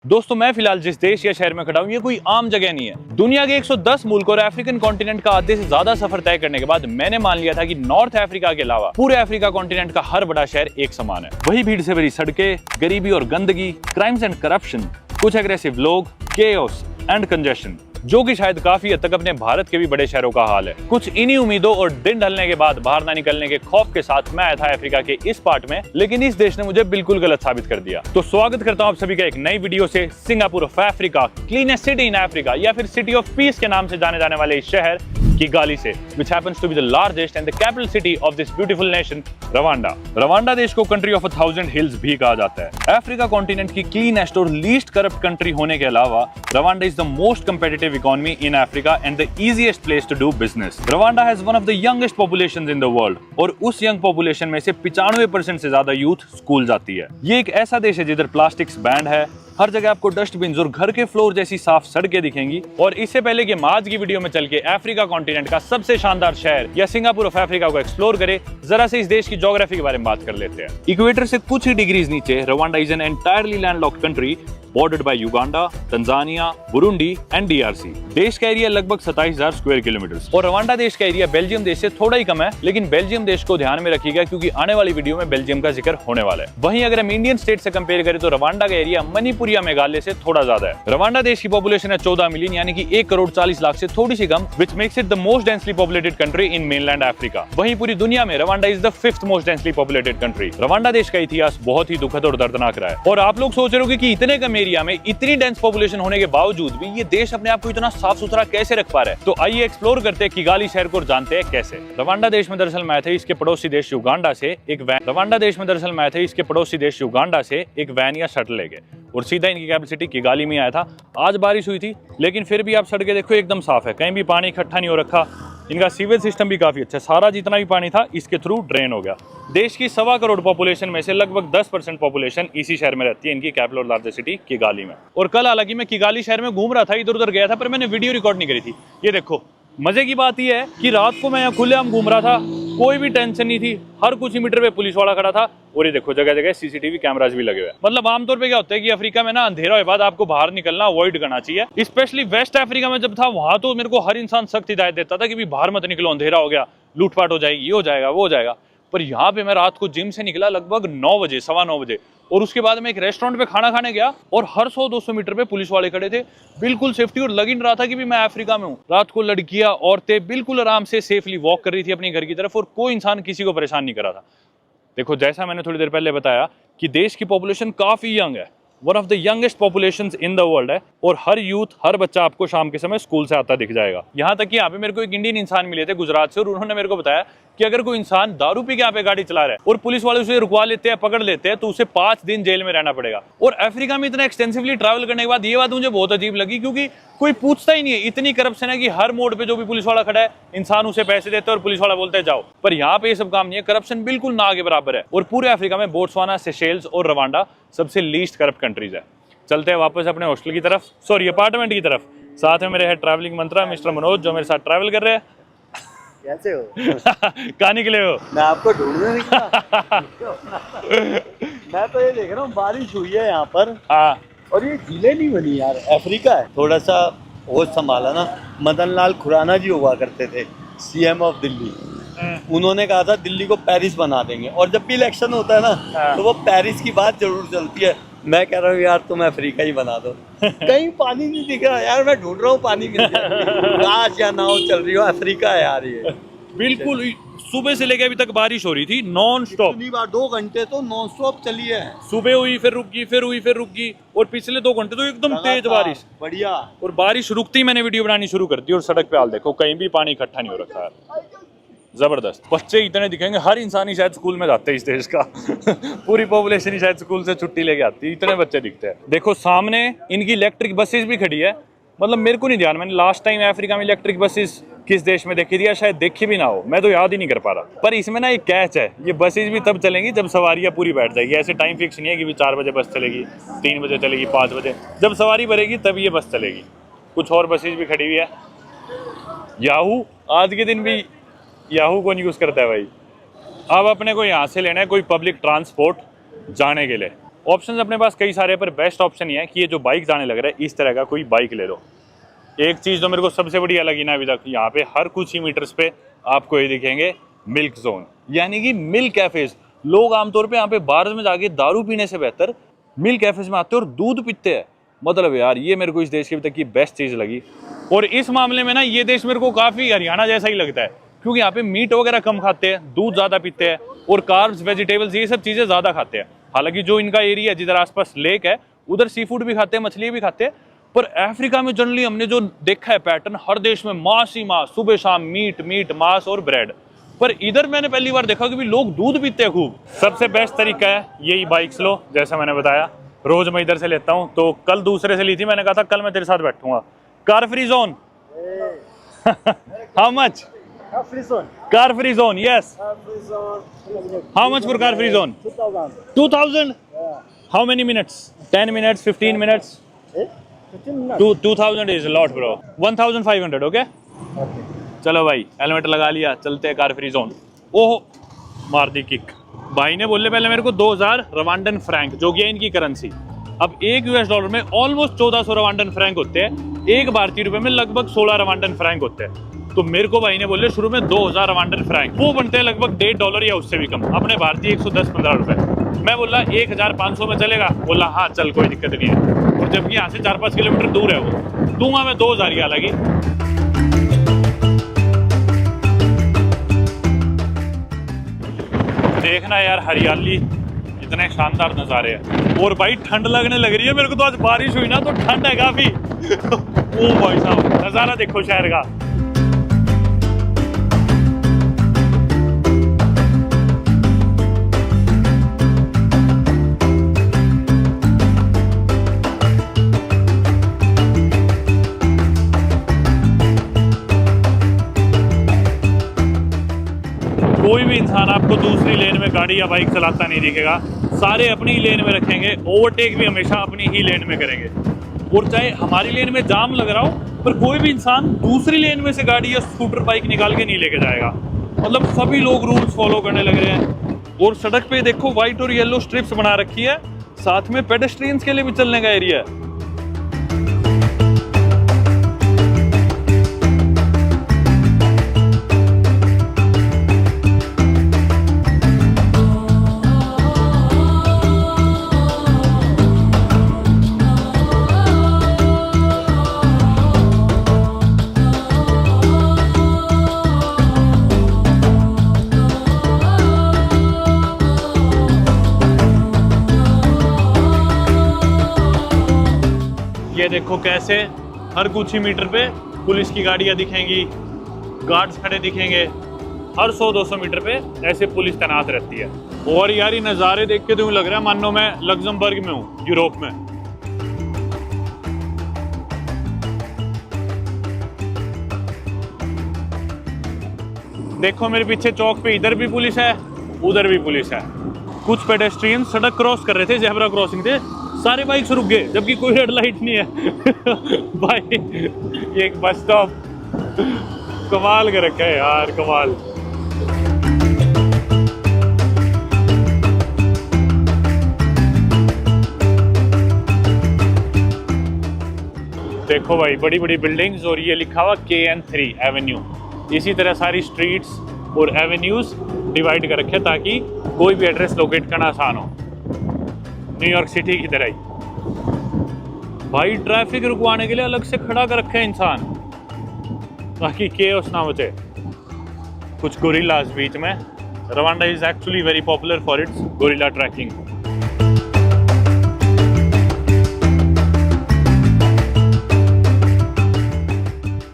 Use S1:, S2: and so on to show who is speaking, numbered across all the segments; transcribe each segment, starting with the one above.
S1: दोस्तों मैं फिलहाल जिस देश या शहर में खड़ा हूँ ये कोई आम जगह नहीं है। दुनिया के 110 मुल्क और अफ्रीकन कॉन्टिनेंट का आधे से ज्यादा सफर तय करने के बाद मैंने मान लिया था कि नॉर्थ अफ्रीका के अलावा पूरे अफ्रीका कॉन्टिनेंट का हर बड़ा शहर एक समान है। वही भीड़ से भरी सड़कें, गरीबी और गंदगी, क्राइम्स एंड करप्शन, कुछ एग्रेसिव लोग, केओस एंड कंजेशन, जो कि शायद काफी हद तक अपने भारत के भी बड़े शहरों का हाल है। कुछ इन्हीं उम्मीदों और दिन ढलने के बाद बाहर ना निकलने के खौफ के साथ मैं आया था अफ्रीका के इस पार्ट में, लेकिन इस देश ने मुझे बिल्कुल गलत साबित कर दिया। तो स्वागत करता हूं आप सभी का एक नई वीडियो से Singapore of Africa, cleanest city in Africa या फिर सिटी ऑफ पीस के नाम से जाने जाने वाले इस शहर किगाली से, which happens to be the largest and the capital city of this beautiful nation, Rwanda. Rwanda देश को कंट्री ऑफ 1000 हिल्स भी कहा जाता है। अफ्रीका कॉन्टिनेंट की क्लीनेस्ट और लीस्ट करप्ट कंट्री होने के अलावा Rwanda is the most competitive economy in Africa and the easiest place to do business. Rwanda has one of the youngest populations in the world और उस young population में से 95% से ज्यादा यूथ स्कूल जाती है। ये एक ऐसा देश है जिधर प्लास्टिक्स बैंड है, हर जगह आपको डस्टबिन और घर के फ्लोर जैसी साफ सड़कें दिखेंगी। और इससे पहले कि हम आज की वीडियो में चल के अफ्रीका कॉन्टिनेंट का सबसे शानदार शहर या सिंगापुर ऑफ अफ्रीका को एक्सप्लोर करें, जरा से इस देश की ज्योग्राफी के बारे में बात कर लेते हैं। इक्वेटर से कुछ ही डिग्रीज नीचे Rwanda is an entirely landlocked country bordered by Uganda, Tanzania, Burundi and DRC. देश का एरिया लगभग 27,000 स्क्वायर किलोमीटर और रवांडा देश का एरिया बेल्जियम देश से थोड़ा ही कम है, लेकिन बेल्जियम देश को ध्यान में रखिएगा क्योंकि आने वाली वीडियो में बेल्जियम का जिक्र होने वाला है। वहीं अगर हम इंडियन स्टेट से कंपेयर करें तो रवांडा का एरिया मणिपुर या मेघालय से थोड़ा ज्यादा है। रवांडा देश की पॉपुलेशन है 14 मिलियन यानी कि 1 करोड़ 40 लाख से थोड़ी सी कम, which makes it the most densely populated country in mainland Africa। वहीं पूरी दुनिया में Rwanda is the 5th most densely populated country। Rwanda देश का इतिहास बहुत ही दुखद और दर्दनाक रहा है और आप लोग सोच रहे होंगे कि इतने कम एरिया में इतनी डेंस पॉपुलेशन होने के बावजूद भी ये देश अपने आप को इतना साफ सुथरा कैसे रख पा रहा है। तो आइए एक्सप्लोर करते हैं किगाली शहर को और जानते हैं कैसे। रवांडा देश में दरअसल मैं थे इसके पड़ोसी देश युगांडा से एक वैन या शटल लेके और सीधा इनकी कैपिटल सिटी किगाली में आया था। आज बारिश हुई थी लेकिन फिर भी आप सड़कें देखो एकदम साफ है, कहीं भी पानी इकट्ठा नहीं हो रखा। इनका सीवेज सिस्टम भी काफी अच्छा, सारा जितना भी पानी था इसके थ्रू ड्रेन हो गया। देश की 1.25 करोड़ पॉपुलेशन में से लगभग 10% पॉपुलेशन इसी शहर में रहती है, इनकी कैपिटल और लार्जेस्ट सिटी किगाली में। और कल हालांकि मैं किगाली शहर में घूम रहा था, इधर उधर गया था, पर मैंने वीडियो रिकॉर्ड नहीं करी थी। ये देखो मजे की बात यह है कि रात को मैं यहाँ खुलेआम घूम रहा था, कोई भी टेंशन नहीं थी, हर कुछ ही मीटर पे पुलिस वाला खड़ा था और ये देखो जगह जगह सीसीटीवी कैमरास भी लगे हुए हैं। मतलब आमतौर पे क्या होता है कि अफ्रीका में ना अंधेरा होने बाद आपको बाहर निकलना अवॉइड करना चाहिए। स्पेशली वेस्ट अफ्रीका में जब था वहां तो मेरे को हर इंसान सख्त हिदायत देता था कि भी बाहर मत निकलो, अंधेरा हो गया, लूटपाट हो जाएगी, ये हो जाएगा, वो हो जाएगा। पर यहाँ पे मैं रात को जिम से निकला लगभग 9 बजे, 9:15 बजे, और उसके बाद मैं एक रेस्टोरेंट पे खाना खाने गया और हर 100-200 मीटर पे पुलिस वाले खड़े थे, बिल्कुल सेफ्टी, और लग ही रहा था कि भी मैं अफ्रीका में हूँ। रात को लड़कियां, औरतें बिल्कुल आराम से सेफली वॉक कर रही थी अपने घर की तरफ और कोई इंसान किसी को परेशान नहीं कर रहा था। देखो जैसा मैंने थोड़ी देर पहले बताया कि देश की पॉपुलेशन काफी यंग है, one of the youngest populations in the world है, और हर यूथ, हर बच्चा आपको शाम के समय स्कूल से आता दिख जाएगा। यहाँ तक कि यहाँ पे मेरे को एक इंडियन इंसान मिले थे गुजरात से और उन्होंने मेरे को बताया कि अगर कोई इंसान दारू पी के यहाँ पे गाड़ी चला रहा है और पुलिस वाले उसे रुकवा लेते हैं, पकड़ लेते हैं, तो उसे 5 दिन जेल में रहना पड़ेगा। और अफ्रीका में इतना एक्सटेंसिवली ट्रैवल करने के बाद ये बात मुझे बहुत अजीब लगी क्योंकि कोई पूछता ही नहीं है। इतनी करप्शन है कि हर मोड़ पे जो भी पुलिस वाला खड़ा है इंसान उसे पैसे देते हैं और पुलिस वाला बोलता है जाओ। पर यहाँ पे ये सब काम नहीं है, करप्शन बिल्कुल ना के बराबर है। और पूरे अफ्रीका में बोट्सवाना, सेशेल्स और रवांडा सबसे लीस्ट करप्ट कंट्रीज है। चलते हैं वापस अपने हॉस्टल की तरफ, सॉरी अपार्टमेंट की तरफ। साथ में मेरे है ट्रैवलिंग मंत्रा मिस्टर मनोज, जो मेरे साथ ट्रैवल कर रहे हैं।
S2: कैसे हो?
S1: कहाँ निकले हो?
S2: मैं आपको ढूंढने निकला। मैं तो ये देख रहा हूँ बारिश हुई है यहाँ पर।
S1: हाँ,
S2: और ये झीलें नहीं बनी यार, अफ्रीका है। थोड़ा सा होश संभाला ना। मदन लाल खुराना जी हुआ करते थे सीएम ऑफ दिल्ली, उन्होंने कहा था दिल्ली को पेरिस बना देंगे, और जब भी इलेक्शन होता है ना तो वो पेरिस की बात जरूर चलती है। मैं कह रहा हूँ यार तुम अफ्रीका ही बना दो। कहीं पानी नहीं दिख रहा यार, मैं ढूंढ रहा हूँ पानी मिल जाए, काश या नाव चल रही हो। अफ्रीका है यार ये
S1: बिल्कुल। सुबह से लेके अभी तक बारिश हो रही थी नॉन स्टॉप,
S2: 2 घंटे तो नॉन स्टॉप चली है।
S1: सुबह हुई फिर रुक गई, फिर हुई फिर रुक गई, और पिछले 2 घंटे तो एकदम तेज बारिश।
S2: बढ़िया।
S1: और बारिश रुकती मैंने वीडियो बनानी शुरू कर दी और सड़क पे हाल देखो, कहीं भी पानी इकट्ठा नहीं हो रखा है। जबरदस्त। बच्चे इतने दिखेंगे, हर इंसान ही शायद स्कूल में जाते हैं इस देश का। पूरी पॉपुलेशन ही शायद स्कूल से छुट्टी लेके आती है, इतने बच्चे दिखते हैं। देखो सामने इनकी इलेक्ट्रिक बसेस भी खड़ी है। मतलब मेरे को नहीं ध्यान, मैंने लास्ट टाइम अफ्रीका में इलेक्ट्रिक बसेस किस देश में देखी थी, या शायद देखी भी ना हो, मैं तो याद ही नहीं कर पा रहा। पर इसमें ना एक कैच है, ये बसेस भी तब चलेंगी जब सवारियां पूरी बैठ जाएगी। ऐसे टाइम फिक्स नहीं है कि भी 4 बजे बस चलेगी, 3 बजे चलेगी, 5 बजे। जब सवारी भरेगी तब ये बस चलेगी। कुछ और बसेस भी खड़ी हुई है। याहू आज के दिन भी याहू कौन यूज़ करता है भाई। अब अपने को यहाँ से लेना है कोई पब्लिक ट्रांसपोर्ट जाने के लिए, ऑप्शंस अपने पास कई सारे, पर बेस्ट ऑप्शन ये है कि ये जो बाइक आने लग रहा है, इस तरह का कोई बाइक ले लो। एक चीज़ तो मेरे को सबसे बढ़िया लगी ना अभी तक, यहाँ पे हर कुछ ही मीटर्स पे आपको ये दिखेंगे मिल्क जोन, यानी कि मिल्क कैफेज। लोग आमतौर पे यहाँ पे बार्स में जाके दारू पीने से बेहतर मिल्क कैफेज में आते हैं और दूध पीते हैं। मतलब यार ये मेरे को इस देश की अभी तक की बेस्ट चीज़ लगी। और इस मामले में ना ये देश मेरे को काफ़ी हरियाणा जैसा ही लगता है, क्योंकि यहाँ पे मीट वगैरह कम खाते हैं, दूध ज़्यादा पीते हैं और कार्ब्स, वेजिटेबल्स, ये सब चीज़ें ज़्यादा खाते हैं। हालांकि जो इनका एरिया है जिधर आसपास लेक है, उधर सी फूड भी खाते हैं, मछली भी खाते हैं। पर अफ्रीका में जनरली हमने जो देखा है पैटर्न, हर देश में मांस ही मांस, सुबह शाम मीट मांस और ब्रेड। पर इधर मैंने पहली बार देखा कि भी लोग दूध पीते हैं खूब। सबसे बेस्ट तरीका है यही बाइक्स लो, जैसा मैंने बताया रोज मैं इधर से लेता हूँ। तो कल दूसरे से ली थी, मैंने कहा था कल मैं तेरे साथ बैठूंगा। Car free zone how much? Car free zone, yes. How much for car free zone? 2000. How many minutes? 10 minutes, 15 minutes? 2000 is a lot, bro. 1500, okay? चलो भाई, हेलमेट लगा लिया, चलते हैं कार फ्री जोन। ओह, मार दी किक। भाई ने बोले पहले मेरे को 2000 रवांडन फ्रैंक, जो कि है इनकी करेंसी। अब एक यूएस डॉलर में ऑलमोस्ट 1400 रवांडन फ्रैंक होते हैं, एक भारतीय रुपए में लगभग 16 रवांडन फ्रैंक होते हैं। तो मेरे को भाई ने बोले शुरू में 2000 रवांडन फ्रैंक, वो बनते हैं लगभग $1.5 या उससे भी कम, अपने भारतीय 110-15 रुपए। मैं बोला 1500 में चलेगा? बोला हाँ चल, कोई दिक्कत नहीं है। और जबकि यहाँ से 4-5 किलोमीटर दूर है वो, दूंगा मैं 2000 की। हालांकि देखना यार, हरियाली, इतने शानदार नज़ारे हैं। और भाई ठंड लगने लग रही है मेरे को, तो आज बारिश हुई ना तो ठंड है काफी। ओ भाई साहब, नज़ारा देखो शहर का। कोई भी इंसान आपको दूसरी लेन में गाड़ी या बाइक चलाता नहीं दिखेगा, सारे अपनी ही लेन में रखेंगे, ओवरटेक भी हमेशा अपनी ही लेन में करेंगे। और चाहे हमारी लेन में जाम लग रहा हो, पर कोई भी इंसान दूसरी लेन में से गाड़ी या स्कूटर बाइक निकाल के नहीं लेके जाएगा। मतलब सभी लोग रूल्स फॉलो करने लग रहे हैं। और सड़क पे देखो व्हाइट और येलो स्ट्रिप्स बना रखी है, साथ में पेडेस्ट्रियंस के लिए भी चलने का एरिया है। ये देखो कैसे हर कुछ ही मीटर पे पुलिस की गाड़ियां दिखेंगी, गार्ड्स खड़े दिखेंगे, हर 100-200 मीटर पे ऐसे पुलिस तैनात रहती है। और यार ये नज़ारे देख के तो यूँ लग रहा है मानो मैं लग्जमबर्ग में हूँ, यूरोप में। देखो मेरे पीछे चौक पे इधर भी पुलिस है, उधर भी पुलिस है। कुछ पेडेस्ट्रियन सड़क क्रॉस कर रहे थे, ज़ेब्रा क्रॉसिंग थे, सारे बाइक्स रुक गए जबकि कोई रेड लाइट नहीं है। भाई ये एक बस स्टॉप कमाल कर रखा है यार, कमाल। देखो भाई बड़ी बड़ी बिल्डिंग्स, और ये लिखा हुआ KN3 एवेन्यू। इसी तरह सारी स्ट्रीट्स और एवेन्यूज डिवाइड कर रखे ताकि कोई भी एड्रेस लोकेट करना आसान हो, न्यूयॉर्क सिटी की तरह ही। भाई ट्रैफिक रुकवाने के लिए अलग से खड़ा कर रखे हैं इंसान ताकि केओस ना मचे। कुछ गोरिल्लास बीच में। Rwanda is actually very popular for its gorilla tracking.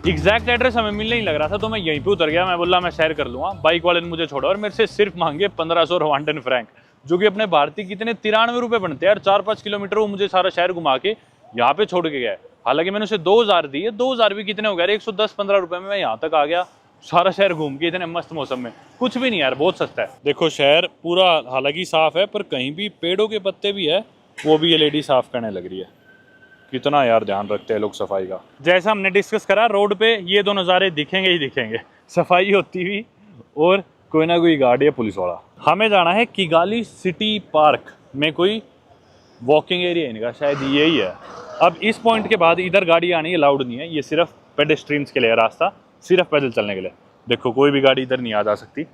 S1: Exact address हमें मिल नहीं लग रहा था, तो मैं यहीं पे उतर गया। मैं बोला मैं शेयर कर लूँगा, बाइक वाले ने मुझे छोड़ा और मेरे से सिर्फ मांगे 1500 रवांडन फ्रैंक, जो कि अपने भारतीय कितने 93 रुपये बनते हैं यार। 4-5 किलोमीटर वो मुझे सारा शहर घुमा के यहाँ पे छोड़ के गया। हालांकि मैंने उसे 2000 दिए, 2000 भी कितने हो गए, 110-15 रुपये में मैं यहाँ तक आ गया, सारा शहर घूम के इतने मस्त मौसम में। कुछ भी नहीं यार, बहुत सस्ता है। देखो शहर पूरा हालांकि साफ है, पर कहीं भी पेड़ों के पत्ते भी है, वो भी ये लेडी साफ करने लग रही है। कितना यार ध्यान रखते हैं लोग सफाई का। जैसा हमने डिस्कस करा, रोड पे ये दो नज़ारे दिखेंगे ही दिखेंगे, सफाई होती हुई और कोई ना कोई गार्ड या पुलिस वाला। हमें जाना है किगाली सिटी पार्क में कोई वॉकिंग एरिया इनका शायद यही है। अब इस पॉइंट के बाद इधर गाड़ी आनी अलाउड नहीं है, ये सिर्फ पेडेस्ट्रियंस के लिए रास्ता, सिर्फ पैदल चलने के लिए। देखो कोई भी गाड़ी इधर नहीं आ जा सकती।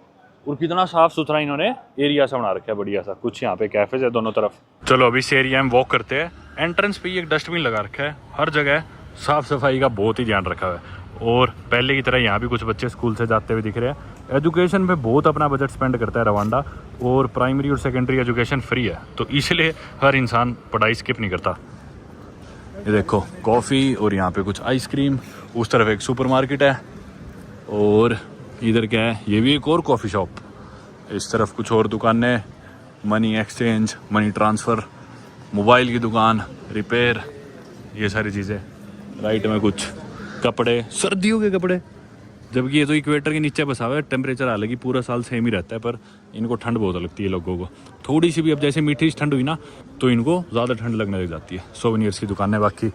S1: और कितना साफ सुथरा इन्होंने एरिया सा बना रखा है, बढ़िया सा। कुछ यहाँ पे कैफेज है दोनों तरफ। चलो अभी इस एरिया में वॉक करते हैं। एंट्रेंस पे एक डस्टबिन लगा रखा है, हर जगह साफ सफाई का बहुत ही ध्यान रखा हुआ है। और पहले की तरह यहाँ भी कुछ बच्चे स्कूल से जाते हुए दिख रहे हैं। एजुकेशन पे बहुत अपना बजट स्पेंड करता है रवांडा, और प्राइमरी और सेकेंडरी एजुकेशन फ्री है, तो इसलिए हर इंसान पढ़ाई स्किप नहीं करता। ये देखो कॉफ़ी और यहाँ पे कुछ आइसक्रीम, उस तरफ एक सुपरमार्केट है, और इधर क्या है, ये भी एक और कॉफ़ी शॉप। इस तरफ कुछ और दुकानें, money exchange, money transfer, mobile की दुकान, रिपेयर, ये सारी चीज़ें। राइट में कुछ कपड़े, सर्दियों के कपड़े, जबकि ये तो इक्वेटर के नीचे बसा हुआ है। टेम्परेचर हालांकि पूरा साल सेम ही रहता है, पर इनको ठंड बहुत लगती है लोगों को। थोड़ी सी भी अब जैसे मीठी ठंड हुई ना, तो इनको ज़्यादा ठंड लगने लग जाती है। सोवेनियर्स की दुकानें, बाकी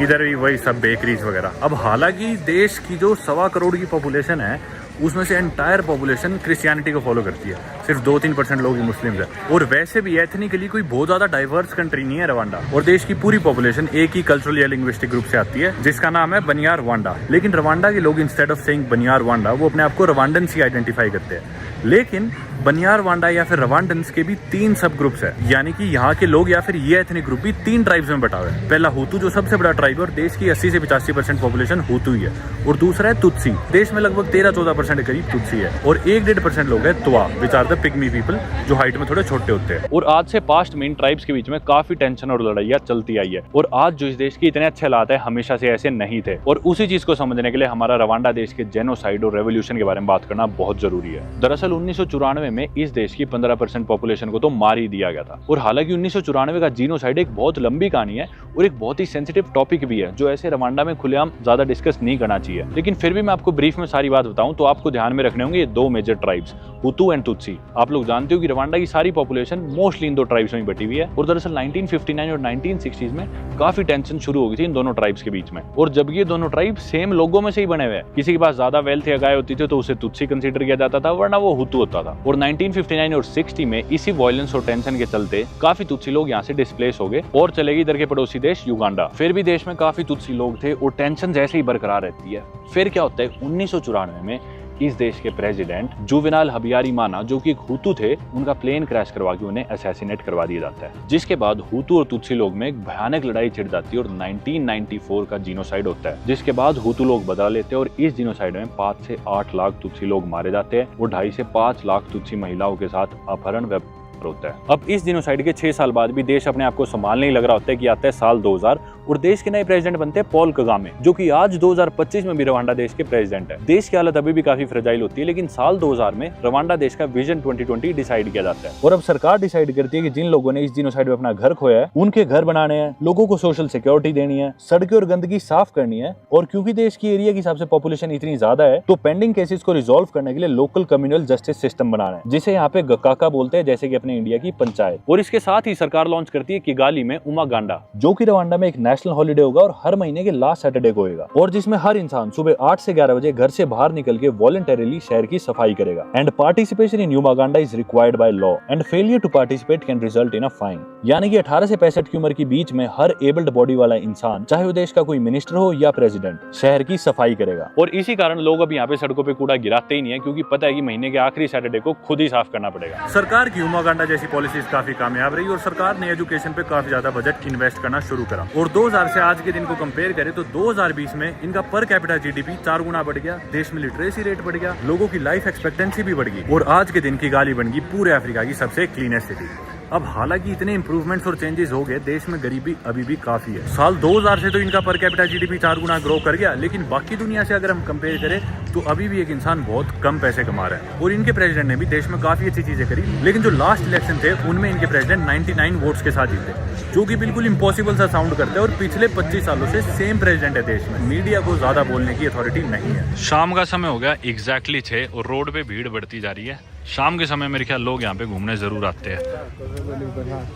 S1: इधर भी वही सब बेकरीज वगैरह। अब हालांकि देश की जो 1.25 करोड़ की पॉपुलेशन है, उसमें से एंटायर पॉपुलेशन क्रिश्चियनिटी को फॉलो करती है, सिर्फ 2-3% लोग ही मुस्लिम्स हैं। और वैसे भी एथनिकली कोई बहुत ज़्यादा डाइवर्स कंट्री नहीं है रवांडा, और देश की पूरी पॉपुलेशन एक ही कल्चरल या लिंग्विस्टिक ग्रुप से आती है, जिसका नाम है बनियारवांडा। लेकिन रवांडा के लोग इंस्टेड ऑफ सेइंग बनियारवांडा, वो अपने आप को रवांडन्स ही आइडेंटिफाई करते हैं। लेकिन बनियारवांडा या फिर रवांडन्स के भी 3 सब ग्रुप्स है, यानी कि यहाँ के लोग या फिर ये एथनिक ग्रुप भी 3 ट्राइब्स में बटा हुआ है। पहला हुतू, जो सबसे बड़ा ट्राइब है और देश की 80 से 85% पॉपुलेशन हुतू ही है। और दूसरा है तुत्सी, देश में लगभग 13-14% के करीब तुत्सी है। और 1-1.5% लोग है Twa, which are the pygmy people, जो हाइट में थोड़े छोटे होते हैं। और आज से पास्ट में इन ट्राइब्स के बीच में काफी टेंशन और लड़ाइयाँ चलती आई है। और आज जो इस देश के इतने अच्छे हालात है, हमेशा से ऐसे नहीं थे। और उसी चीज को समझने के लिए हमारा रवांडा देश के जेनोसाइड और रेवोल्यूशन के बारे में बात करना बहुत जरूरी है। दरअसल 1994 में इस देश की 15% पॉपुलेशन को तो मार ही दिया गया था। और हालांकि 1994 का जीनोसाइड एक बहुत लंबी कहानी है और एक बहुत ही सेंसिटिव टॉपिक भी है, जो ऐसे रवांडा में खुलेआम ज्यादा डिस्कस नहीं करना चाहिए। लेकिन फिर भी मैं आपको ब्रीफ में सारी बात बताऊं तो आपको ध्यान में रखने होंगे ये 2 major tribes, Hutu and Tutsi. आप लोग जानते हो कि रवांडा की सारी पॉपुलेशन मोस्टली इन 2 ट्राइब्स में ही बटी हुई है। और दरअसल 1959 और 1960s में काफी टेंशन शुरू हो गई थी इन दोनों ट्राइब्स के बीच में। और जब ये दोनों ट्राइब सेम लोगों में से ही बने हुए हैं, किसी के पास ज्यादा वेल्थ या गाय होती थी तो उसे तुत्सी कंसीडर किया जाता था, वरना वो हुतू होता था। और 1959 और 60 में इसी वायलेंस और टेंशन के चलते काफी तुत्सी लोग यहाँ से डिस्प्लेस हो गए और चले गए इधर के पड़ोसी देश युगांडा। फिर भी देश में काफी तुत्सी लोग थे और टेंशन जैसे ही बरकरार रहती है। फिर क्या होता है, 1994 में इस देश के प्रेसिडेंट जुवेनाल हबियारीमाना, जो कि एक हुतू थे, उनका प्लेन क्रैश करवा के उन्हें असैसिनेट करवा दिया जाता है। जिसके बाद हुतू और तुत्सी लोग में एक भयानक लड़ाई छिड़ जाती है और 1994 का जीनोसाइड होता है, जिसके बाद हुतू लोग बदला लेते हैं और इस जीनोसाइड में 5 से 8 लाख तुत्सी लोग मारे जाते हैं और 2.5 से 5 लाख तुत्सी महिलाओं के साथ अपहरण व होता है। अब इस जीनोसाइड के 6 साल बाद भी देश अपने आप को संभालने ही लग रहा होता है कि आता है साल 2000 और देश के नए प्रेसिडेंट बनते हैं पॉल कगामे, जो कि आज 2025 में भी रवांडा देश के प्रेसिडेंट है। देश की हालत अभी भी काफी फ्रेजाइल होती है, लेकिन साल 2000 में रवांडा देश का विजन 2020 डिसाइड किया जाता है। और अब सरकार डिसाइड करती है कि जिन लोगों ने इस जीनोसाइड में अपना घर खोया है, उनके घर बनाने हैं, लोगों को सोशल सिक्योरिटी देनी है, सड़कें और गंदगी साफ करनी है। और क्योंकि देश की एरिया के हिसाब से पॉपुलेशन इतनी ज्यादा है, तो पेंडिंग केसेस को रिजोल्व करने के लिए लोकल कम्युनल जस्टिस सिस्टम बनाना है, जिसे यहाँ पे गकाका बोलते हैं, जैसे कि अपने इंडिया की पंचायत। और इसके साथ ही सरकार लॉन्च करती है किगाली में उमागांडा, जो कि रवांडा में एक नेशनल हॉलिडे होगा और हर महीने के लास्ट सैटरडे को होगा, और जिसमें हर इंसान सुबह 8 से 11 बजे घर से बाहर निकल के वॉलंटरीली शहर की सफाई करेगा। And participation in Umuganda is required by law and failure to participate can result in a fine. यानी कि 18 से 65 की उम्र के बीच में हर एबल्ड बॉडी वाला इंसान, चाहे वो देश का कोई मिनिस्टर हो या प्रेसिडेंट, शहर की सफाई करेगा। और इसी कारण लोग अब यहाँ पे सड़कों पे कूड़ा गिराते ही नहीं है, क्योंकि पता है कि महीने के आखिरी सैटरडे को खुद ही साफ करना पड़ेगा। सरकार की उमागांडा जैसी पॉलिसीज काफी कामयाब रही और सरकार ने एजुकेशन पे काफी ज्यादा बजट इन्वेस्ट करना शुरू करा। और 2000 से आज के दिन को कंपेयर करें तो 2020 में इनका पर कैपिटा जीडीपी 4 गुना बढ़ गया, देश में लिटरेसी रेट बढ़ गया, लोगों की लाइफ एक्सपेक्टेंसी भी बढ़ गई और आज के दिन किगाली बन गई पूरे अफ्रीका की सबसे क्लीनेस्ट सिटी। अब हालांकि इतने इंप्रूवमेंट्स और चेंजेस हो गए, देश में गरीबी अभी भी काफी है। साल 2000 से तो इनका पर कैपिटा जीडीपी 4 गुना ग्रो कर गया, लेकिन बाकी दुनिया से अगर हम कंपेयर करें तो अभी भी एक इंसान बहुत कम पैसे कमा रहा है। और इनके प्रेसिडेंट ने भी देश में काफी अच्छी चीजें करी, लेकिन जो लास्ट इलेक्शन थे उनमें इनके प्रेसिडेंट 99 वोट्स के साथ जीते, जो कि बिल्कुल इम्पॉसिबल सा साउंड करते हैं। और पिछले 25 सालों से सेम प्रेसिडेंट है देश में, मीडिया को ज्यादा बोलने की अथॉरिटी नहीं है। शाम का समय हो गया एग्जैक्टली 6 और रोड पे भीड़ बढ़ती जा रही है। शाम के समय मेरे ख्याल लोग यहाँ पे घूमने जरूर आते हैं,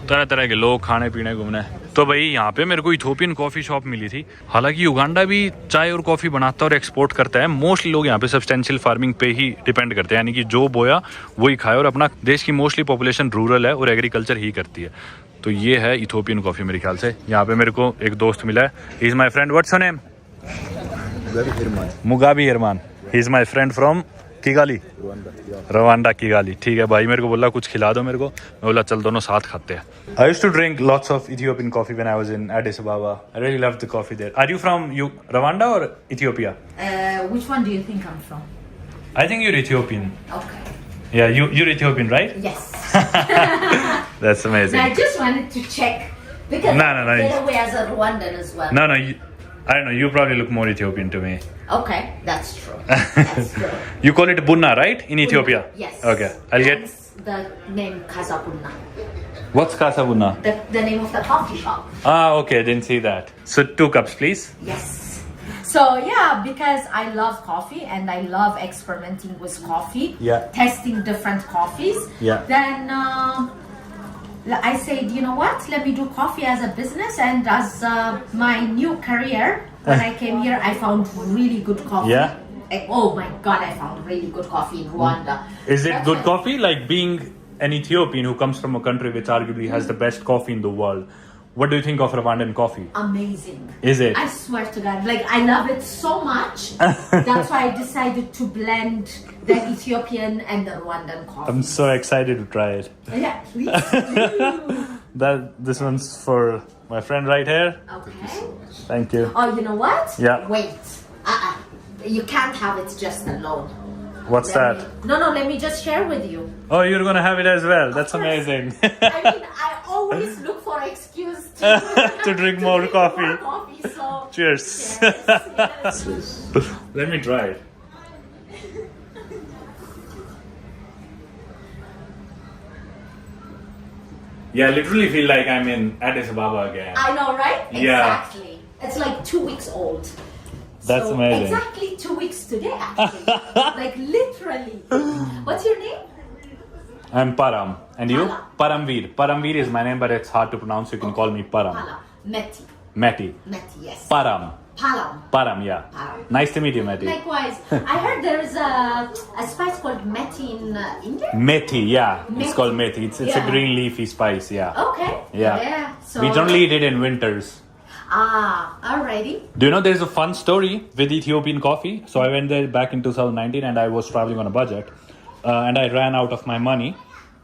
S1: तरह तरह के लोग खाने पीने घूमने। तो भाई यहाँ पे मेरे को इथोपियन कॉफी शॉप मिली थी। हालांकि युगांडा भी चाय और कॉफी बनाता है और एक्सपोर्ट करता है। मोस्टली लोग यहाँ पे सब्सटेंशियल फार्मिंग पे ही डिपेंड करते हैं, यानी कि जो बोया वही खाए। और अपना देश की मोस्टली पॉपुलेशन रूरल है और एग्रीकल्चर ही करती है। तो ये है इथोपियन कॉफ़ी मेरे ख्याल से। यहाँ पे मेरे को एक दोस्त मिला है, he is my friend, what's your name? Mugabi Hirman. He is my friend from Kigali, Rwanda Kigali. ठीक है भाई, मेरे को बोला कुछ खिला दो मेरे को, मैं बोला चल दोनों साथ खाते हैं। I used to drink lots of Ethiopian coffee when I was in Addis Ababa. I really love the coffee there. Are you from Rwanda और Ethiopia?
S3: Which one do you think I'm from?
S1: I think you're Ethiopian.
S3: Okay.
S1: Yeah, you're Ethiopian, right?
S3: Yes.
S1: That's amazing.
S3: I just wanted to check because
S1: No.
S3: I get away as a Rwandan as well.
S1: No, I don't know. You probably look more Ethiopian to me.
S3: Okay, that's true. That's true.
S1: You call it bunna, right? In Ethiopia?
S3: Yes.
S1: Okay. I'll get.
S3: Hence the name Kazabunna.
S1: What's Casa Bunna?
S3: The name of the coffee shop.
S1: Ah, okay. Didn't see that. So 2 cups, please.
S3: Yes. So yeah, because I love coffee and I love experimenting with coffee.
S1: Yeah.
S3: Testing different coffees.
S1: Yeah.
S3: Then I said, you know what? Let me do coffee as a business and as my new career. When I came here, I found really good coffee.
S1: Yeah.
S3: Oh my God, I found really good coffee in Rwanda.
S1: Is it good coffee? Like being an Ethiopian who comes from a country which arguably has the best coffee in the world, what do you think of Rwandan coffee?
S3: Amazing.
S1: Is it?
S3: I swear to God, like I love it so much. That's why I decided to blend the Ethiopian and the Rwandan coffee.
S1: I'm so excited to try it.
S3: Yeah, please do.
S1: This one's for my friend right here.
S3: Okay.
S1: Thank you.
S3: Oh, you know what?
S1: Yeah.
S3: Wait. You can't have it just alone.
S1: What's that?
S3: No, let me just share with you.
S1: Oh, you're gonna have it as well. That's
S3: Of course.
S1: amazing.
S3: I mean, I always look for an excuse
S1: To drink more coffee.
S3: More coffee, so
S1: Cheers.
S3: yes.
S1: Let me try it. Yeah, I literally feel like I'm in Addis Ababa again.
S3: I know, right?
S1: Yeah.
S3: Exactly. It's like 2 weeks old.
S1: That's amazing.
S3: Exactly 2 weeks today, actually. Like literally. What's your name?
S1: I'm Param. And you?
S3: Pala.
S1: Paramveer. Paramveer is my name, but it's hard to pronounce. You can call me Param.
S3: Pala. Meti.
S1: Meti.
S3: Meti, yes.
S1: Param.
S3: Palam.
S1: Param, yeah.
S3: Param.
S1: Nice to meet you, Meti.
S3: Likewise. I heard there is a spice called Meti in India.
S1: Methi, yeah. It's
S3: Methi.
S1: called methi. It's a
S3: Yeah.
S1: green leafy spice, yeah.
S3: Okay.
S1: Yeah.
S3: So
S1: We generally eat it in winters.
S3: alrighty.
S1: Do you know there's a fun story with Ethiopian coffee? So I went there back in 2019 and I was traveling on a budget and I ran out of my money.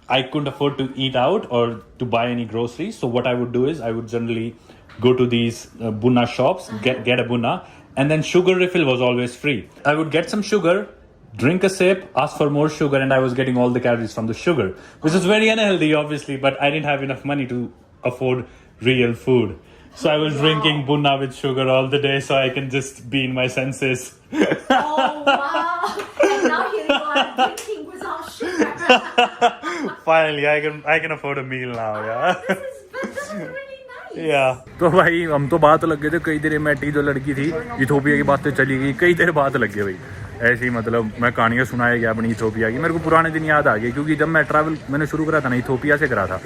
S1: I couldn't afford to eat out or to buy any groceries. So what I would do is I would generally go to these bunna shops, get a bunna, and then sugar refill was always free. I would get some sugar, drink a sip, ask for more sugar, and I was getting all the calories from the sugar, which is very unhealthy, obviously, but I didn't have enough money to afford real food. So I was drinking bunna with sugar all the day so I can just be in my senses.
S3: Oh wow! And now here you are drinking without sugar.
S1: Finally, I can afford a meal now, yeah.
S3: This is really nice.
S1: Yeah. तो भाई हम तो बात लग गए थे कई देर। मैटी जो लड़की थी इथोपिया की बातें चली गई, कई देर बात लग गई भाई। ऐसे ही मतलब मैं कहानियाँ सुनाया गया अपनी इथोपिया की। मेरे को पुराने दिन याद आ गए क्योंकि जब मैं ट्रैवल मैंने शुरू करा था ना, इथोपिया से करा था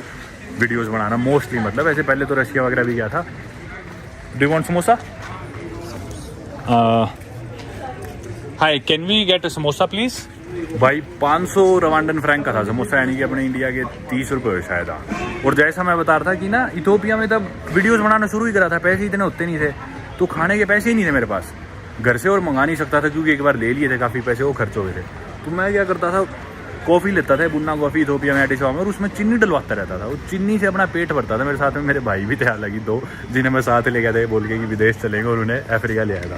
S1: वीडियोस बनाना मोस्टली। मतलब ऐसे पहले तो रशिया वगैरह भी गया था। Do you want samosa? Hi, can we get a samosa please? भाई 500 रवांडन फ्रैंक का था समोसा, यानी कि अपने इंडिया के 30 रुपये शायद। और जैसा मैं बता रहा था कि ना इथोपिया में तब वीडियोस बनाना शुरू ही करा था, पैसे इतने होते नहीं थे, तो खाने के पैसे ही नहीं थे मेरे पास घर से, और मंगा नहीं सकता था क्योंकि एक बार ले लिए थे काफ़ी पैसे, वो खर्च हो गए थे। तो मैं क्या करता था, कॉफ़ी लेता था, बुन्ना कॉफ़ी इथोपिया में एडिस अबाबा में, और उसमें चीनी डलवाता रहता था। वो चीनी से अपना पेट भरता था। मेरे साथ में मेरे भाई भी थे हालांकि 2, जिन्हें मैं साथ ले गया था बोल के कि विदेश चलेंगे, और उन्हें अफ्रीका ले आया था।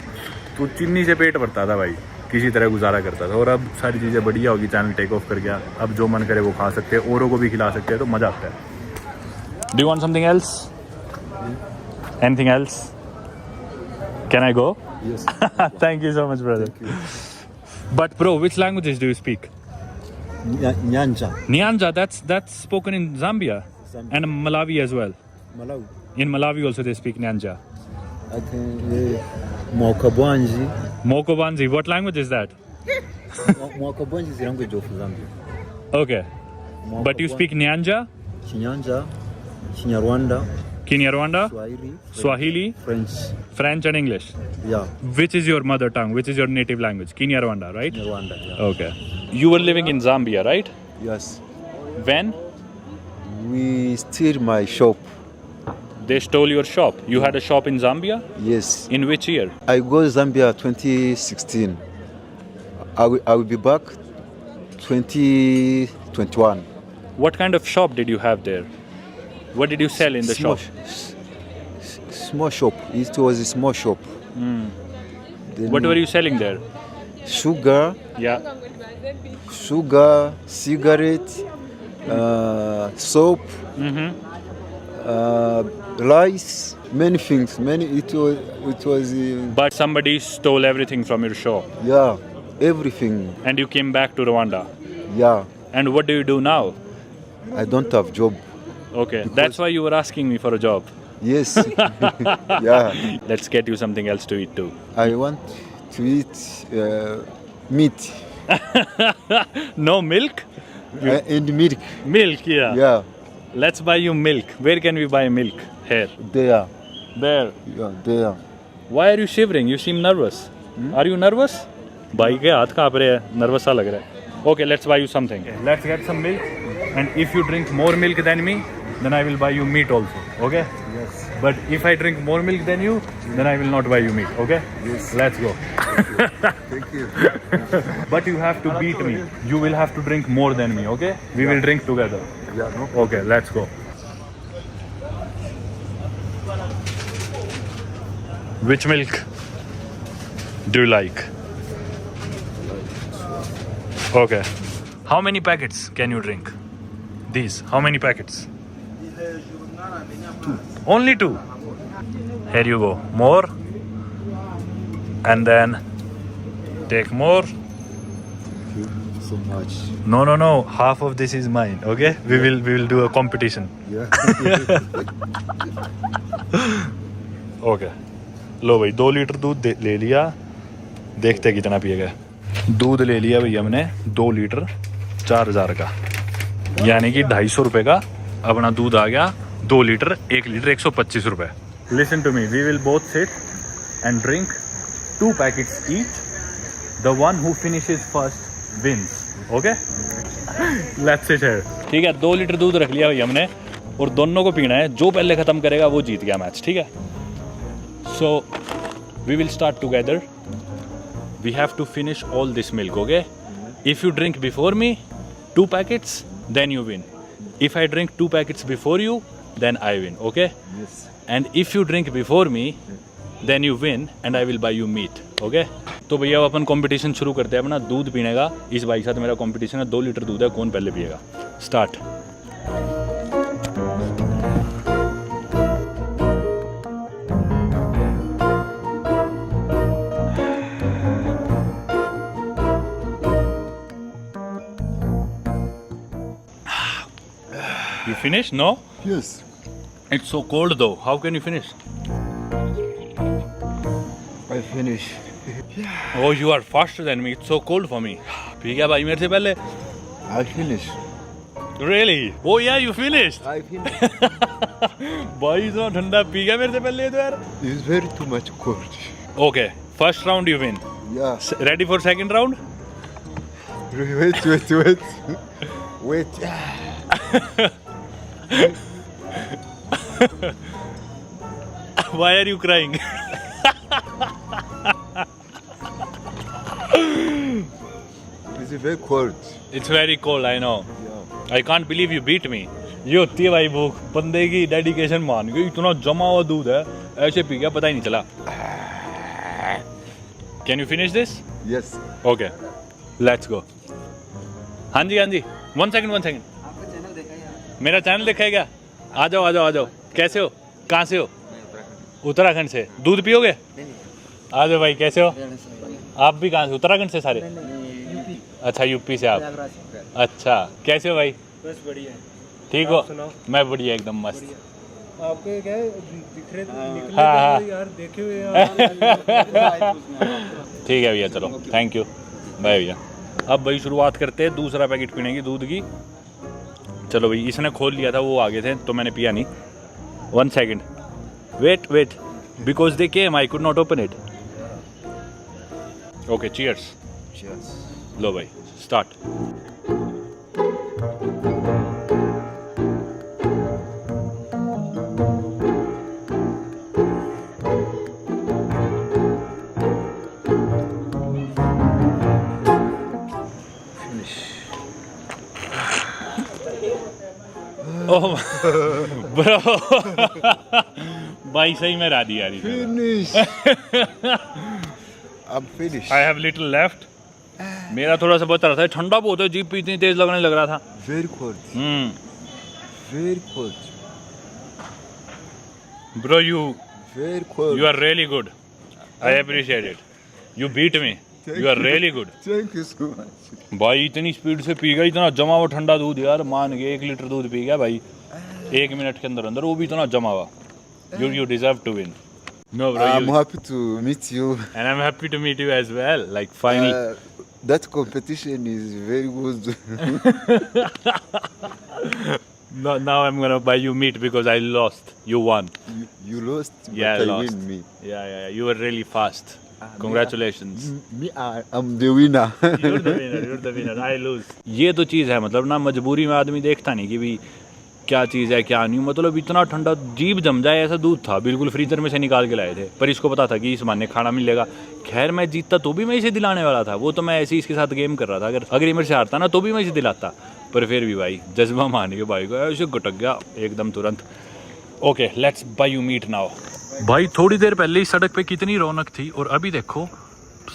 S1: तो चीनी से पेट भरता था भाई, किसी तरह गुजारा करता था। और अब सारी चीज़ें बढ़िया होगी, चैनल टेक ऑफ कर गया, अब जो मन करे वो खा सकते हैं, औरों को भी खिला सकते हैं, तो मज़ा आता है। Do you want something else? Anything else? Can I go?
S4: Yes.
S1: Thank you so much, brother. But bro, which languages do you speak?
S4: Nyanja.
S1: Nyanja, that's spoken in Zambia and Malawi as well.
S4: Malawi.
S1: In Malawi also they speak Nyanja.
S4: I think Mwakabwanji.
S1: Mokobanzi, what language is that?
S4: Mwakabwanji is the language of Zambia.
S1: Okay. But you speak Nyanja,
S4: Chinyanja, Chinyarwanda,
S1: Kinyarwanda, Swahili,
S4: French,
S1: and English.
S4: Yeah,
S1: Which is your mother tongue? Which is your native language? Kinyarwanda, right?
S4: Kinyarwanda. Yeah.
S1: Okay. You were living in Zambia, right?
S4: Yes.
S1: When?
S4: We steal my shop.
S1: They stole your shop. You had a shop in Zambia?
S4: Yes.
S1: In which year?
S4: I go Zambia 2016. I will be back 2021.
S1: What kind of shop did you have there? What did you sell in the
S4: Small
S1: shop?
S4: Small shop. It was a small shop. Then
S1: What were you selling there?
S4: Sugar,
S1: Yeah.
S4: cigarette, soap,
S1: Mm-hmm.
S4: rice, many things. It was
S1: But somebody stole everything from your shop
S4: yeah, everything.
S1: and you came back to Rwanda.
S4: Yeah,
S1: And what do you do now?
S4: I don't have job.
S1: Okay, that's why you were asking me for a job.
S4: Yes. Yeah,
S1: Let's get you something else to eat too.
S4: I want to eat meat
S1: No milk?
S4: and milk.
S1: Milk, yeah.
S4: Yeah,
S1: Let's buy you milk. Where can we buy milk? Here.
S4: there.
S1: There.
S4: Yeah, there.
S1: Why are you shivering? You seem nervous. Are you nervous? भाई के हाथ कांप रहे हैं, nervous सा लग रहा है. Okay, let's buy you something. Let's get some milk. And if you drink more milk than me, then I will buy you meat also. Okay?
S4: Yes.
S1: But if I drink more milk than you, then I will not buy you meat. Okay?
S4: Yes.
S1: Let's go.
S4: Thank you.
S1: But you have to beat me. You will have to drink more than me. Okay? We will drink together.
S4: Yeah, no.
S1: Okay, let's go. Which milk do you like? Okay. How many packets can you drink? These. How many packets? Two. Only two. Here you go. More. And then take more.
S4: So much.
S1: No. Half of this is mine. Okay? We will do a competition.
S4: Yeah.
S1: Okay लो भाई 2 litre दूध ले लिया देखते कितना पिएगा दूध ले लिया भाई हमने 2 लीटर 4000 का यानी कि 250 रुपये का अपना दूध आ गया 2 लीटर 1 लीटर 125 रुपये listen to me we will both sit and drink 2 packets each the one who finishes first wins okay let's sit here ठीक है 2 लीटर दूध रख लिया भाई हमने और दोनों को पीना है जो पहले ख़त्म करेगा वो जीत गया मैच ठीक है So we will start together. We have to finish all this milk, okay? If you drink before me, 2 packets, then you win. If I drink 2 packets before you, then I win, okay?
S4: Yes.
S1: And if you drink before me, then you win and I will buy you meat, okay? तो भैया अपन competition शुरू करते हैं अपना दूध पीने का इस भाई के साथ मेरा कंपटीशन है 2 लीटर दूध है कौन पहले पिएगा start You finished? No?
S4: Yes.
S1: It's so cold though. How can you finish?
S4: I finish.
S1: Oh, you are faster than me. It's so cold for me. P गया भाई मेरे से पहले.
S4: I finish.
S1: Really? Oh yeah, you finished.
S4: I finish.
S1: भाई इतना ठंडा P गया मेरे से पहले ये तो यार.
S4: It's very too much cold.
S1: Okay, first round you win.
S4: Yeah.
S1: Ready for second round?
S4: Wait. Wait.
S1: Why are you crying?
S4: It's very cold.
S1: It's very cold, I know.
S4: Yeah.
S1: I can't believe you beat me. ये होती है भाई भूख बंदे की dedication मान गई इतना जमा हुआ दूध है ऐसे पी गया पता ही नहीं चला Can you finish this?
S4: Yes.
S1: Okay, let's go. हाँ जी 1 second. मेरा चैनल देखा है क्या? आ जाओ. कैसे हो? कहाँ से हो? उत्तराखंड से. दूध पियोगे? आ जाओ भाई कैसे हो? आप भी कहाँ से? उत्तराखंड से सारे? अच्छा यूपी से आप. अच्छा कैसे हो भाई?
S5: बस बढ़िया.
S1: ठीक हो? मैं बढ़िया एकदम मस्त.
S5: आपके क्या दिख रहे निकले
S1: हाँ.
S5: यार देखे हुए
S1: ठीक है भैया चलो थैंक यू बाय भैया. अब भाई शुरुआत करते हैं दूसरा पैकेट पीने की दूध की. चलो भाई इसने खोल लिया था वो आगे थे तो मैंने पिया नहीं. 1 second. Wait. Because they came, I could not open it. Okay, cheers.
S4: Cheers.
S1: लो भाई start. ओह ब्रो भाई सही में रादी आ रही है।
S4: Finish. I'm finished.
S1: I have little left. मेरा थोड़ा सा बच रहा था, ठंडा बहुत है, जीप पे इतनी तेज लगने लग रहा था।
S4: Very cold. Very cold.
S1: Bro you
S4: Very cold.
S1: Are really good, I appreciate it, you beat me, you are really good.
S4: Thank you so much.
S1: भाई इतनी स्पीड से पी गया, इतना जमा हुआ ठंडा दूध यार, मान के 1 लीटर दूध पी गया भाई 1 मिनट के अंदर अंदर, वो भी इतना जमा हुआ। You deserve to win. No bro,
S4: I'm happy to meet you.
S1: and I'm happy to meet you as well. Like finally.
S4: That competition is very good.
S1: Now I'm gonna buy you meat because I lost. You won.
S4: You lost, but
S1: Yeah, I
S4: I
S1: lost.
S4: win me.
S1: Yeah. You were really fast. Congratulations.
S4: I'm the winner.
S1: You're the winner. I lose. ये तो चीज़ है, मतलब ना मजबूरी में आदमी देखता नहीं कि भी क्या चीज़ है क्या नहीं, मतलब इतना ठंडा जीभ जम जाए ऐसा दूध था, बिल्कुल फ्रीजर में से निकाल के लाए थे, पर इसको पता था कि इस बहाने खाना मिलेगा। खैर मैं जीतता तो भी मैं इसे दिलाने वाला था, वो तो मैं ऐसे ही इसके साथ गेम कर रहा था, अगर ये मेरे से हारता ना तो भी मैं इसे दिलाता, पर फिर भी भाई जज्बा मान के भाई को ऐसे गटक गया एकदम तुरंत। Okay let's bye you meet now. भाई थोड़ी देर पहले इस सड़क पे कितनी रौनक थी और अभी देखो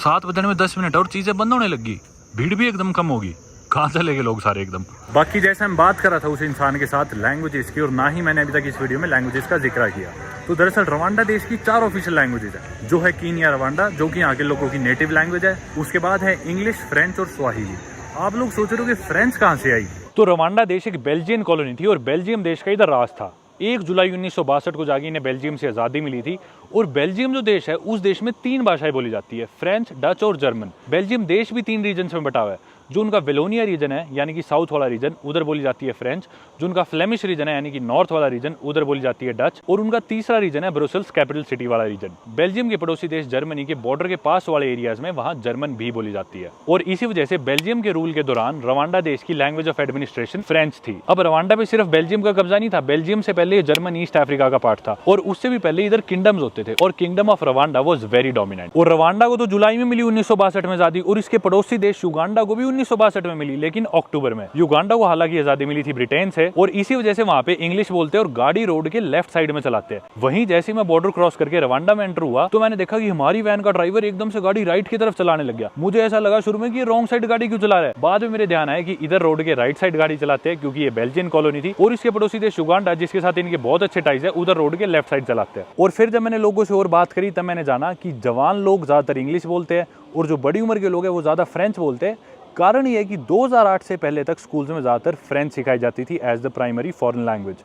S1: 7 बजने में 10 मिनट और चीज़ें बंद होने लगी, भीड़ भी एकदम कम होगी, कहाँ चले गए लोग सारे एकदम। बाकी जैसे हम बात कर रहा था उस इंसान के साथ लैंग्वेजेस की, और ना ही मैंने अभी तक इस वीडियो में लैंग्वेजेस का जिक्र किया, तो दरअसल रवांडा देश की 4 ऑफिशियल लैंग्वेजेस है, जो है कीनिया रवांडा, जो कि यहाँ के लोगों की नेटिव लैंग्वेज है। उसके बाद है इंग्लिश, फ्रेंच और स्वाहिली। आप लोग सोच रहे हो कि फ्रेंच कहाँ से आई, तो रवांडा देश एक बेल्जियन कॉलोनी थी और बेल्जियम देश का इधर राज था। 1 जुलाई 1962 को जाके इन्हें बेल्जियम से आज़ादी मिली थी, और बेल्जियम जो देश है उस देश में 3 भाषाएं बोली जाती है, फ्रेंच, डच और जर्मन। बेल्जियम देश भी 3 रीजन में बटा हुआ है, जो उनका वेलोनिया रीजन है यानी कि साउथ वाला रीजन, उधर बोली जाती है फ्रेंच, जो उनका फ्लेमिश रीजन है यानी कि नॉर्थ वाला रीजन, उधर बोली जाती है डच, और उनका तीसरा रीजन है ब्रुसेल्स कैपिटल सिटी वाला रीजन। बेल्जियम के पड़ोसी देश जर्मनी के बॉर्डर के पास वाले एरियाज में वहाँ जर्मन भी बोली जाती है, और इसी वजह से बेल्जियम के रूल के दौरान रवांडा देश की लैंग्वेज ऑफ एडमिनिस्ट्रेशन फ्रेंच थी। अब रवांडा पे सिर्फ बेल्जियम का कब्जा नहीं था, बेल्जियम से पहले जर्मन ईस्ट अफ्रीका का पार्ट था, और उससे भी पहले इधर किंगडम्स होते थे, और kingdom of Rwanda was very dominant. और रवांडा को तो जुलाई में मिली 1962 में आजादी, और इसके पड़ोसी देश युगांडा को भी 1962 में मिली, लेकिन अक्टूबर में। युगांडा को हालांकि आजादी मिली थी ब्रिटेन से, और इसी वजह से वहां पे इंग्लिश बोलते हैं और गाड़ी रोड के लेफ्ट साइड में चलाते हैं। वहीं जैसे मैं बॉर्डर क्रॉस करके रवांडा में एंटर हुआ तो मैंने देखा कि हमारी वैन का ड्राइवर एकदम से गाड़ी राइट की तरफ चलाने लग गया। मुझे ऐसा लगा शुरू में कि ये रॉन्ग साइड गाड़ी क्यों चला रहा है, बाद में मेरे ध्यान आया कि इधर रोड के राइट साइड गाड़ी चलाते हैं, क्योंकि ये बेल्जियन कॉलोनी थी, और इसके पड़ोसी देश युगांडा जिसके साथ इनके बहुत अच्छे टाइज है, उधर रोड के लेफ्ट साइड चलाते हैं। और फिर जब मैंने लोगों से और बात करी तब मैंने जाना कि जवान लोग ज्यादातर इंग्लिश बोलते हैं और जो बड़ी उम्र के लोग हैं वो ज्यादा फ्रेंच बोलते हैं। कारण ये है कि 2008 से पहले तक स्कूल्स में ज़्यादातर फ्रेंच सिखाई जाती थी as the primary foreign language,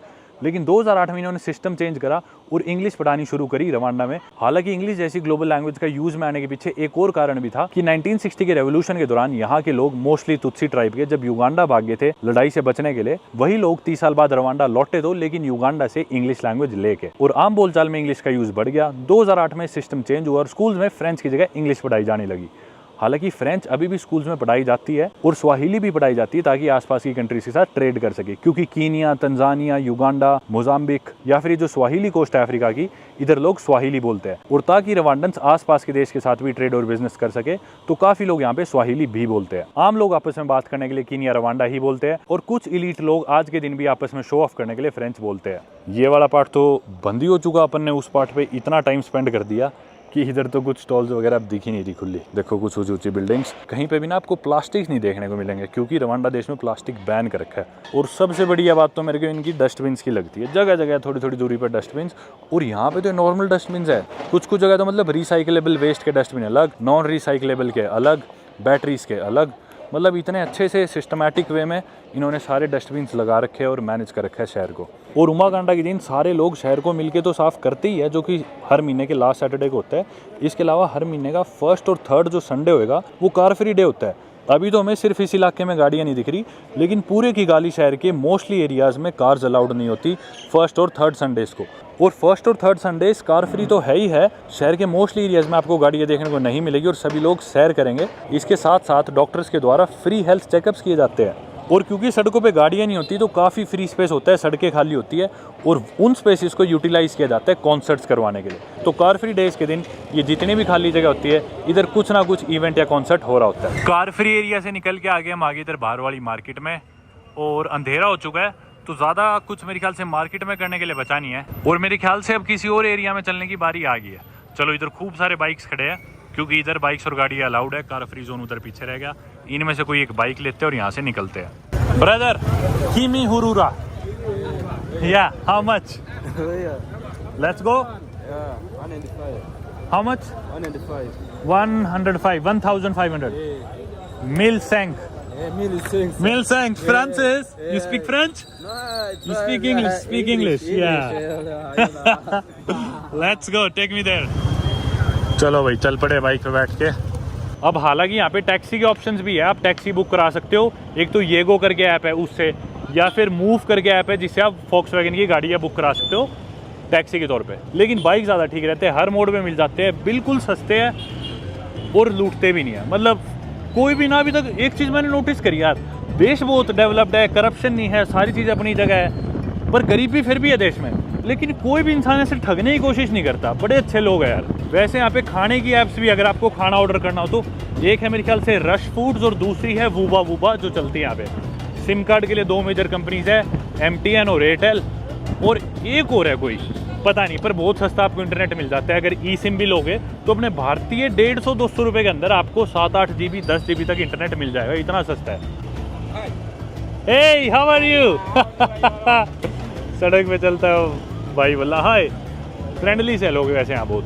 S1: लेकिन 2008 में इन्होंने सिस्टम चेंज करा और इंग्लिश पढ़ानी शुरू करी रवांडा में। हालांकि इंग्लिश जैसी ग्लोबल लैंग्वेज का यूज में आने के पीछे एक और कारण भी था कि 1960 के रेवोल्यूशन के दौरान यहाँ के लोग मोस्टली तुत्सी ट्राइब के जब युगांडा भाग गए थे लड़ाई से बचने के लिए, वही लोग 30 साल बाद रवांडा लौटे तो, लेकिन युगांडा से इंग्लिश लैंग्वेज लेके, और आम बोलचाल में इंग्लिश का यूज बढ़ गया। 2008 में सिस्टम चेंज हुआ और स्कूल्स में फ्रेंच की जगह इंग्लिश पढ़ाई जाने लगी। हालांकि फ्रेंच अभी भी स्कूल्स में पढ़ाई जाती है और स्वाहिली भी पढ़ाई जाती है ताकि आसपास की कंट्रीज के साथ ट्रेड कर सके, क्योंकि कीनिया, तंजानिया, युगांडा, मोजाम्बिक या फिर जो स्वाहिली कोस्ट है अफ्रीका की, इधर लोग स्वाहिली बोलते हैं। और ताकि रवांडन्स आसपास के देश के साथ भी ट्रेड और बिजनेस कर सके तो काफी लोग यहाँ पे स्वाहिली भी बोलते हैं। आम लोग आपस में बात करने के लिए कीनिया रवांडा ही बोलते हैं, और कुछ इलीट लोग आज के दिन भी आपस में शो ऑफ करने के लिए फ्रेंच बोलते हैं। ये वाला पार्ट तो बंद ही हो चुका, अपन ने उस पार्ट पे इतना टाइम स्पेंड कर दिया कि इधर तो कुछ स्टॉल्स वगैरह अब दिख ही नहीं रही खुली। देखो कुछ ऊंची ऊंची बिल्डिंग्स, कहीं पे भी ना आपको प्लास्टिक नहीं देखने को मिलेंगे, क्योंकि रवांडा देश में प्लास्टिक बैन कर रखा है। और सबसे बढ़िया बात तो मेरे को इनकी डस्टबिन्स की लगती है, जगह जगह थोड़ी थोड़ी दूरी पर डस्टबिन्स, और यहाँ पे तो नॉर्मल डस्टबिन्स है, कुछ जगह तो मतलब रिसाइकलेबल वेस्ट के डस्टबिन अलग, नॉन रिसाइकलेबल के अलग, बैटरीज के अलग, मतलब इतने अच्छे से सिस्टमैटिक वे में इन्होंने सारे डस्टबिन्स लगा रखे हैं और मैनेज कर रखा है शहर को। और उमाकांडा के दिन सारे लोग शहर को मिलके तो साफ़ करते ही है, जो कि हर महीने के लास्ट सैटरडे को होता है। इसके अलावा हर महीने का 1st और 3rd जो संडे होएगा वो कार फ्री डे होता है। अभी तो हमें सिर्फ इस इलाके में गाड़ियाँ नहीं दिख रही, लेकिन पूरे किगाली शहर के मोस्टली एरियाज़ में कार्स अलाउड नहीं होती 1st और 3rd संडेज़ को। और 1st और 3rd संडेज कार फ्री तो है ही है, शहर के मोस्टली एरियाज में आपको गाड़ियाँ देखने को नहीं मिलेगी और सभी लोग सैर करेंगे। इसके साथ साथ डॉक्टर्स के द्वारा फ्री हेल्थ चेकअप्स किए जाते हैं। और क्योंकि सड़कों पे गाड़ियाँ नहीं होती तो काफ़ी फ्री स्पेस होता है, सड़कें खाली होती है और उन स्पेसिस को यूटिलाइज़ किया जाता है कॉन्सर्ट्स करवाने के लिए। तो कार फ्री डेज के दिन ये जितनी भी खाली जगह होती है इधर कुछ ना कुछ इवेंट या कॉन्सर्ट हो रहा होता है। कार फ्री एरिया से निकल के आगे हम आगे इधर बाहर वाली मार्केट में, और अंधेरा हो चुका है तो ज़्यादा कुछ मेरे ख्याल से मार्केट में करने के लिए बचा नहीं है, और मेरे ख्याल से अब किसी और एरिया में चलने की बारी आ गई है। चलो इधर खूब सारे बाइक्स खड़े हैं, क्योंकि इधर बाइक्स और गाड़ी अलाउड है, कार फ्री जोन उधर पीछे रह गया। इनमें से कोई एक बाइक लेते हैं और यहाँ से निकलते हैं। ब्रदर किमी हुरूरा, या how much? Let's go. How much? 105, 1500 मिल सेंक। Mil thanks, Francis. You speak French? You speak English. Speak English. Yeah. Let's go. Take me there. चलो भाई चल पड़े बाइक पे बैठ के। अब हालांकि यहाँ पे टैक्सी के ऑप्शंस भी है, आप टैक्सी बुक करा सकते हो। एक तो येगो करके ऐप है उससे, या फिर मूव करके ऐप है जिससे आप वॉक्सवैगन की गाड़ियाँ बुक करा सकते हो टैक्सी के तौर पे। लेकिन बाइक ज़्यादा ठीक रहते हैं, हर मोड में मिल जाते हैं, बिल्कुल सस्ते हैं और लूटते भी नहीं है। मतलब कोई भी ना, अभी तक एक चीज़ मैंने नोटिस करी यार, देश बहुत डेवलप्ड है, करप्शन नहीं है, सारी चीज़ें अपनी जगह है, पर गरीबी फिर भी है देश में। लेकिन कोई भी इंसान ऐसे ठगने की कोशिश नहीं करता, बड़े अच्छे लोग हैं यार। वैसे यहाँ पे खाने की ऐप्स भी, अगर आपको खाना ऑर्डर करना हो तो एक है मेरे ख्याल से रश फूड्स और दूसरी है वूबा वूबा जो चलती है यहाँ पे। सिम कार्ड के लिए 2 मेजर कंपनीज है, MTN और एयरटेल, और एक और है कोई पता नहीं, पर बहुत सस्ता आपको इंटरनेट मिल जाता है। अगर ई सिम भी लोगे तो अपने भारतीय 150-200 रुपये के अंदर आपको 7-8 GB 10 GB तक इंटरनेट मिल जाएगा, इतना सस्ता है। Hey how are you? सड़क पे चलता है भाई बोला हाय, फ्रेंडली से लोग वैसे यहाँ बहुत।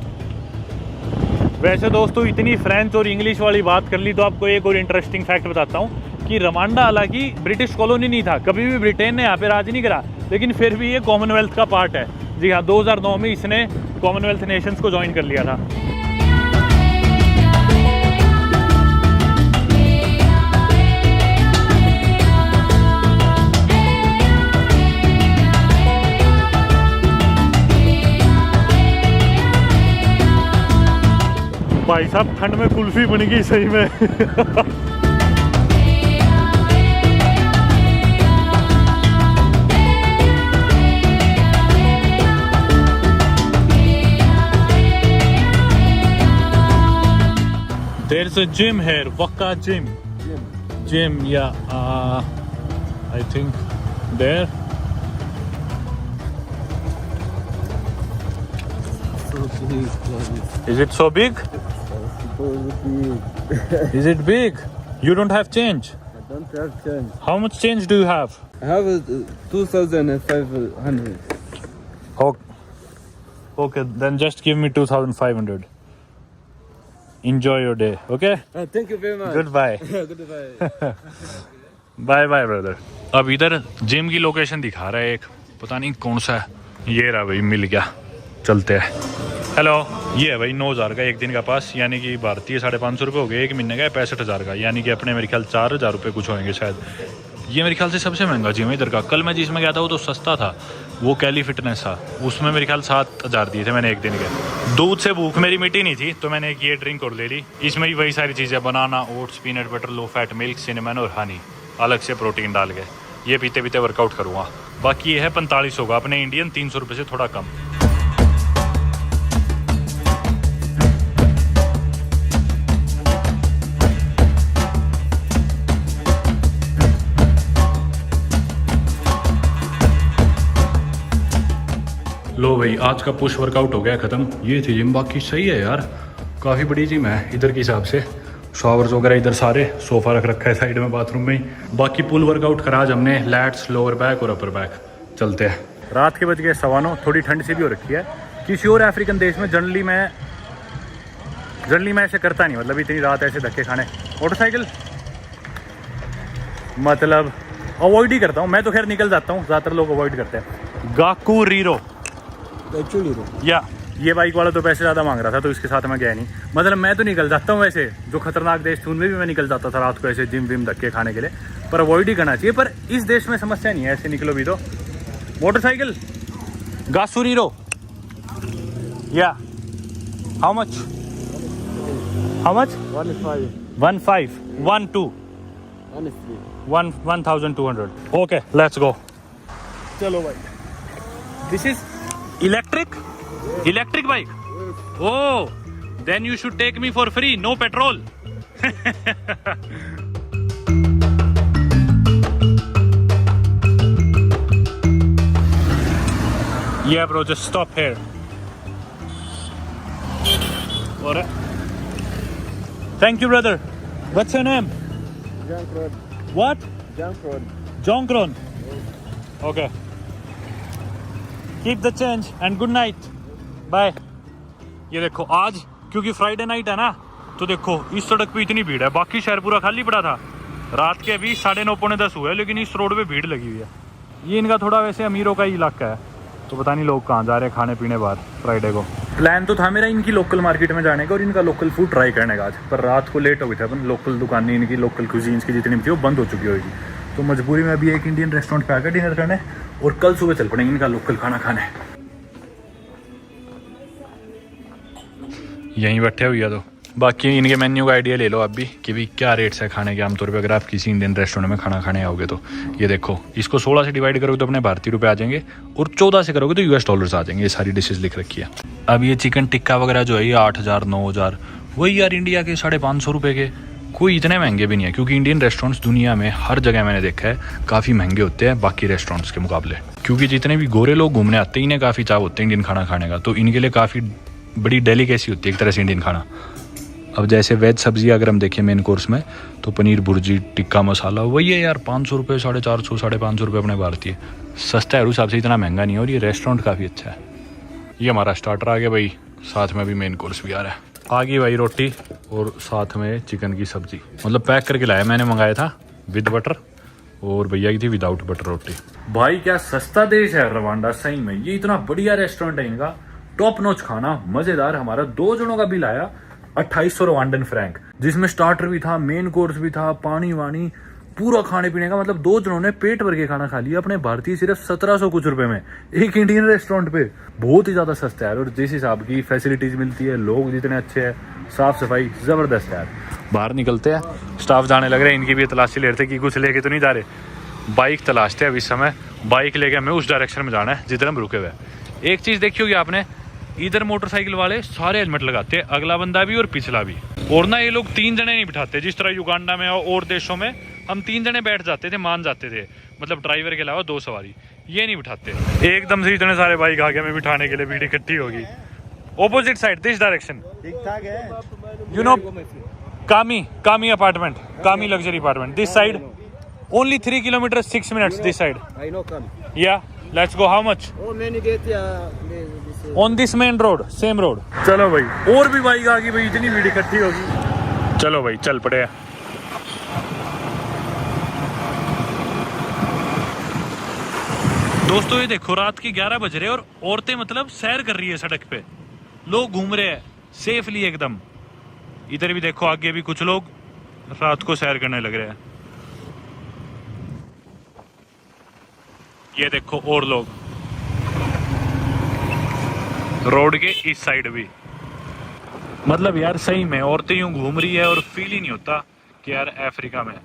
S1: वैसे दोस्तों इतनी फ्रेंच और इंग्लिश वाली बात कर ली तो आपको एक और इंटरेस्टिंग फैक्ट बताता हूँ कि रवांडा हालांकि ब्रिटिश कॉलोनी नहीं था, कभी भी ब्रिटेन ने यहाँ पे राज नहीं करा, लेकिन फिर भी ये कॉमनवेल्थ का पार्ट है। जी हाँ, 2009 में इसने कॉमनवेल्थ नेशंस को ज्वाइन कर लिया था। भाई साहब ठंड में कुल्फी बन गई सही में। There's a gym here, Wakka gym. Gym, yeah. I think there. Is it so big? Is it big? You don't have change?
S6: I don't have change.
S1: How much change do you have?
S6: I have 2,500.
S1: Okay, then just give me 2,500. Enjoy your day, okay?
S6: Thank you very much.
S1: Goodbye.
S6: Goodbye.
S1: Bye bye brother. अब इधर gym की location दिखा रहा है एक, पता नहीं कौन सा है। ये रहा भाई, मिल गया, चलते हैं। हेलो, ये है भाई 9,000 का एक दिन का पास, यानी कि भारतीय 550 रुपये हो गए। एक महीने का है 65,000 का, यानी कि अपने मेरे ख्याल 4,000 रुपये कुछ होंगे शायद। ये मेरे ख्याल से सबसे महंगा जिम है इधर का। कल मैं जिसमें गया था वो तो सस्ता था, वो कैली फिटनेस था, उसमें मेरे ख्याल 7,000 दिए थे मैंने एक दिन के। दूध से भूख मेरी मिटी नहीं थी तो मैंने एक ये ड्रिंक और ले ली। इसमें भी वही सारी चीज़ें, banana, oats, peanut butter, low fat milk, cinnamon और हनी, अलग से प्रोटीन डाल के। ये पीते पीते वर्कआउट करूँगा। बाकी ये है 4500 का, अपने इंडियन 300 रुपये से थोड़ा कम। लो भाई, आज का पुश वर्कआउट हो गया ख़त्म। ये थी जिम, बाकी सही है यार, काफ़ी बड़ी जिम है इधर के हिसाब से। शॉवर्स वगैरह इधर सारे, सोफ़ा रख रखा है साइड में बाथरूम में ही। बाकी पुल वर्कआउट करा आज हमने, लैट्स, लोअर बैक और अपर बैक। चलते हैं। रात के बज गए 9:15, थोड़ी ठंड सी भी हो रखी है। किसी और अफ्रीकन देश में जनरली मैं ऐसे करता नहीं, मतलब इतनी रात ऐसे धक्के खाने। मोटरसाइकिल मतलब अवॉइड ही करता हूँ मैं तो, खैर निकल जाता हूँ, ज़्यादातर लोग अवॉइड करते हैं। गाकू रीरो या ये बाइक वाला तो पैसे ज़्यादा मांग रहा था तो इसके साथ मैं गया नहीं। मतलब मैं तो निकल जाता हूँ वैसे, जो खतरनाक देश थे उनमें भी मैं निकल जाता था रात को ऐसे जिम विम धक्के खाने के लिए, पर अवॉइड ही करना चाहिए। पर इस देश में समस्या नहीं है, ऐसे निकलो भी तो। मोटरसाइकिल गासूरीरो या how much 1,200 okay, let's go. चलो भाई, this is electric bike. Oh, then you should take me for free, no petrol. Yeah, bro, just stop here. Alright. Thank you, brother. What's your name?
S6: Jankron.
S1: What?
S6: Jankron.
S1: Jonkron. Okay. Keep the change and good night. Bye. ये देखो आज क्योंकि Friday night है ना, तो देखो इस सड़क पे इतनी भीड़ है, बाकी शहर पूरा खाली पड़ा था। रात के अभी 9:30 पौने 10 हुए, लेकिन इस रोड पे भीड़ लगी हुई है। ये इनका थोड़ा वैसे अमीरों का ही इलाका है, तो पता नहीं लोग कहाँ जा रहे हैं खाने पीने बाहर फ्राइडे को। प्लान तो था मेरा इनकी लोकल मार्केट में जाने का और इनका लोकल फूड ट्राई करने का आज, पर रात को लेट हो गई था। अपन लोकल दुकानें इनकी लोकल कुजीन्स की जितनी भी थी वो बंद हो चुकी होगी, तो मजबूरी में अभी एक इंडियन रेस्टोरेंट पे आकर डिनर करने और कल सुबह चल पड़ेंगे इनका लोकल खाना खाने। यहीं बैठे हुए तो बाकी इनके मेन्यू का आइडिया ले लो आप भी कि भाई क्या रेट्स है खाने के आमतौर पे अगर आप किसी इंडियन रेस्टोरेंट में खाना खाने आओगे तो। ये देखो इसको 16 से डिवाइड करोगे तो अपने भारतीय रुपए आ जाएंगे और 14 से करोगे तो US डॉलर्स आ जाएंगे। ये सारी डिशेज लिख रखी है। अब ये चिकन टिक्का वगैरह जो है ये 8,000 9,000 वही यार इंडिया के 550 रुपये के, कोई इतने महंगे भी नहीं है, क्योंकि इंडियन रेस्टोरेंट्स दुनिया में हर जगह मैंने देखा है काफ़ी महंगे होते हैं बाकी रेस्टोरेंट्स के मुकाबले, क्योंकि जितने भी गोरे लोग घूमने आते हैं इन्हें काफ़ी चाव होते हैं इंडियन खाना खाने का, तो इनके लिए काफ़ी बड़ी डेलिकेसी होती है एक तरह से इंडियन खाना। अब जैसे वेज सब्जी अगर हम देखें मेन कोर्स में तो पनीर भुर्जी टिक्का मसाला वही है यार 500 रुपये 450 550 रुपये अपने भारतीय, सस्ता है उस हिसाब से, इतना महंगा नहीं है और ये रेस्टोरेंट काफ़ी अच्छा है। ये हमारा स्टार्टर आ गया भाई, साथ में भी मेन कोर्स भी आ रहा है। आ गई भाई रोटी और साथ में चिकन की सब्जी, मतलब पैक करके लाया, मैंने मंगाया था विद बटर और भैया की थी विदाउट बटर रोटी। भाई क्या सस्ता देश है रवांडा सही में, ये इतना बढ़िया रेस्टोरेंट है इनका, टॉप नॉच खाना मजेदार। हमारा 2 जनों का बिल आया 2800 रवांडन फ्रैंक, जिसमें स्टार्टर भी था मेन कोर्स भी था पानी वानी पूरा खाने पीने का, मतलब 2 जनों ने पेट भर के खाना खा लिया अपने भारतीय सिर्फ 1700 कुछ रुपए में एक इंडियन रेस्टोरेंट पे। बहुत ही ज्यादा सस्ता है और जिस हिसाब की फैसिलिटीज मिलती है, लोग जितने अच्छे हैं, साफ सफाई जबरदस्त है यार। बाहर निकलते हैं, स्टाफ जाने लग रहे हैं, इनकी भी तलाशी ले रहे थे कि कुछ लेके तो नहीं जा रहे, बाइक तलाशते हैं अब इस समय। बाइक लेके हमें उस डायरेक्शन में जाना है जिधर हम रुके हुए। एक चीज देखी होगी आपने, इधर मोटरसाइकिल वाले सारे हेलमेट लगाते हैं, अगला बंदा भी और पिछला भी, और ना ये लोग 3 जने नहीं बिठाते, जिस तरह युगांडा में और देशों में हम 3 जने बैठ जाते थे, मान जाते थे, मतलब ड्राइवर के अलावा 2 सवारी, ये नहीं बिठाते। एकदम से इतने सारे बाइक आ गए हमें बिठाने के लिए, भीड़ इकट्ठी होगी। ऑपोजिट साइड दिस डायरेक्शन,
S2: ठीक ठाक है।
S1: यू नो कामी अपार्टमेंट, कामी luxury apartment, this side only 3 kilometre 6 minutes this side.
S6: I know come.
S1: या let's go, how much
S6: Oh, many get this.
S1: On this main road, same road. चलो भाई और भी बाइक आ गई भाई, इतनी भीड़ इकट्ठी होगी। चलो भाई चल पड़े। दोस्तों ये देखो रात के 11 बज रहे और औरतें मतलब सैर कर रही है सड़क पे, लोग घूम रहे हैं सेफली एकदम। इधर भी देखो आगे भी कुछ लोग रात को सैर करने लग रहे हैं। ये देखो और लोग रोड के इस साइड भी, मतलब यार सही में औरतें यूं घूम रही है और फील ही नहीं होता कि यार अफ्रीका में है।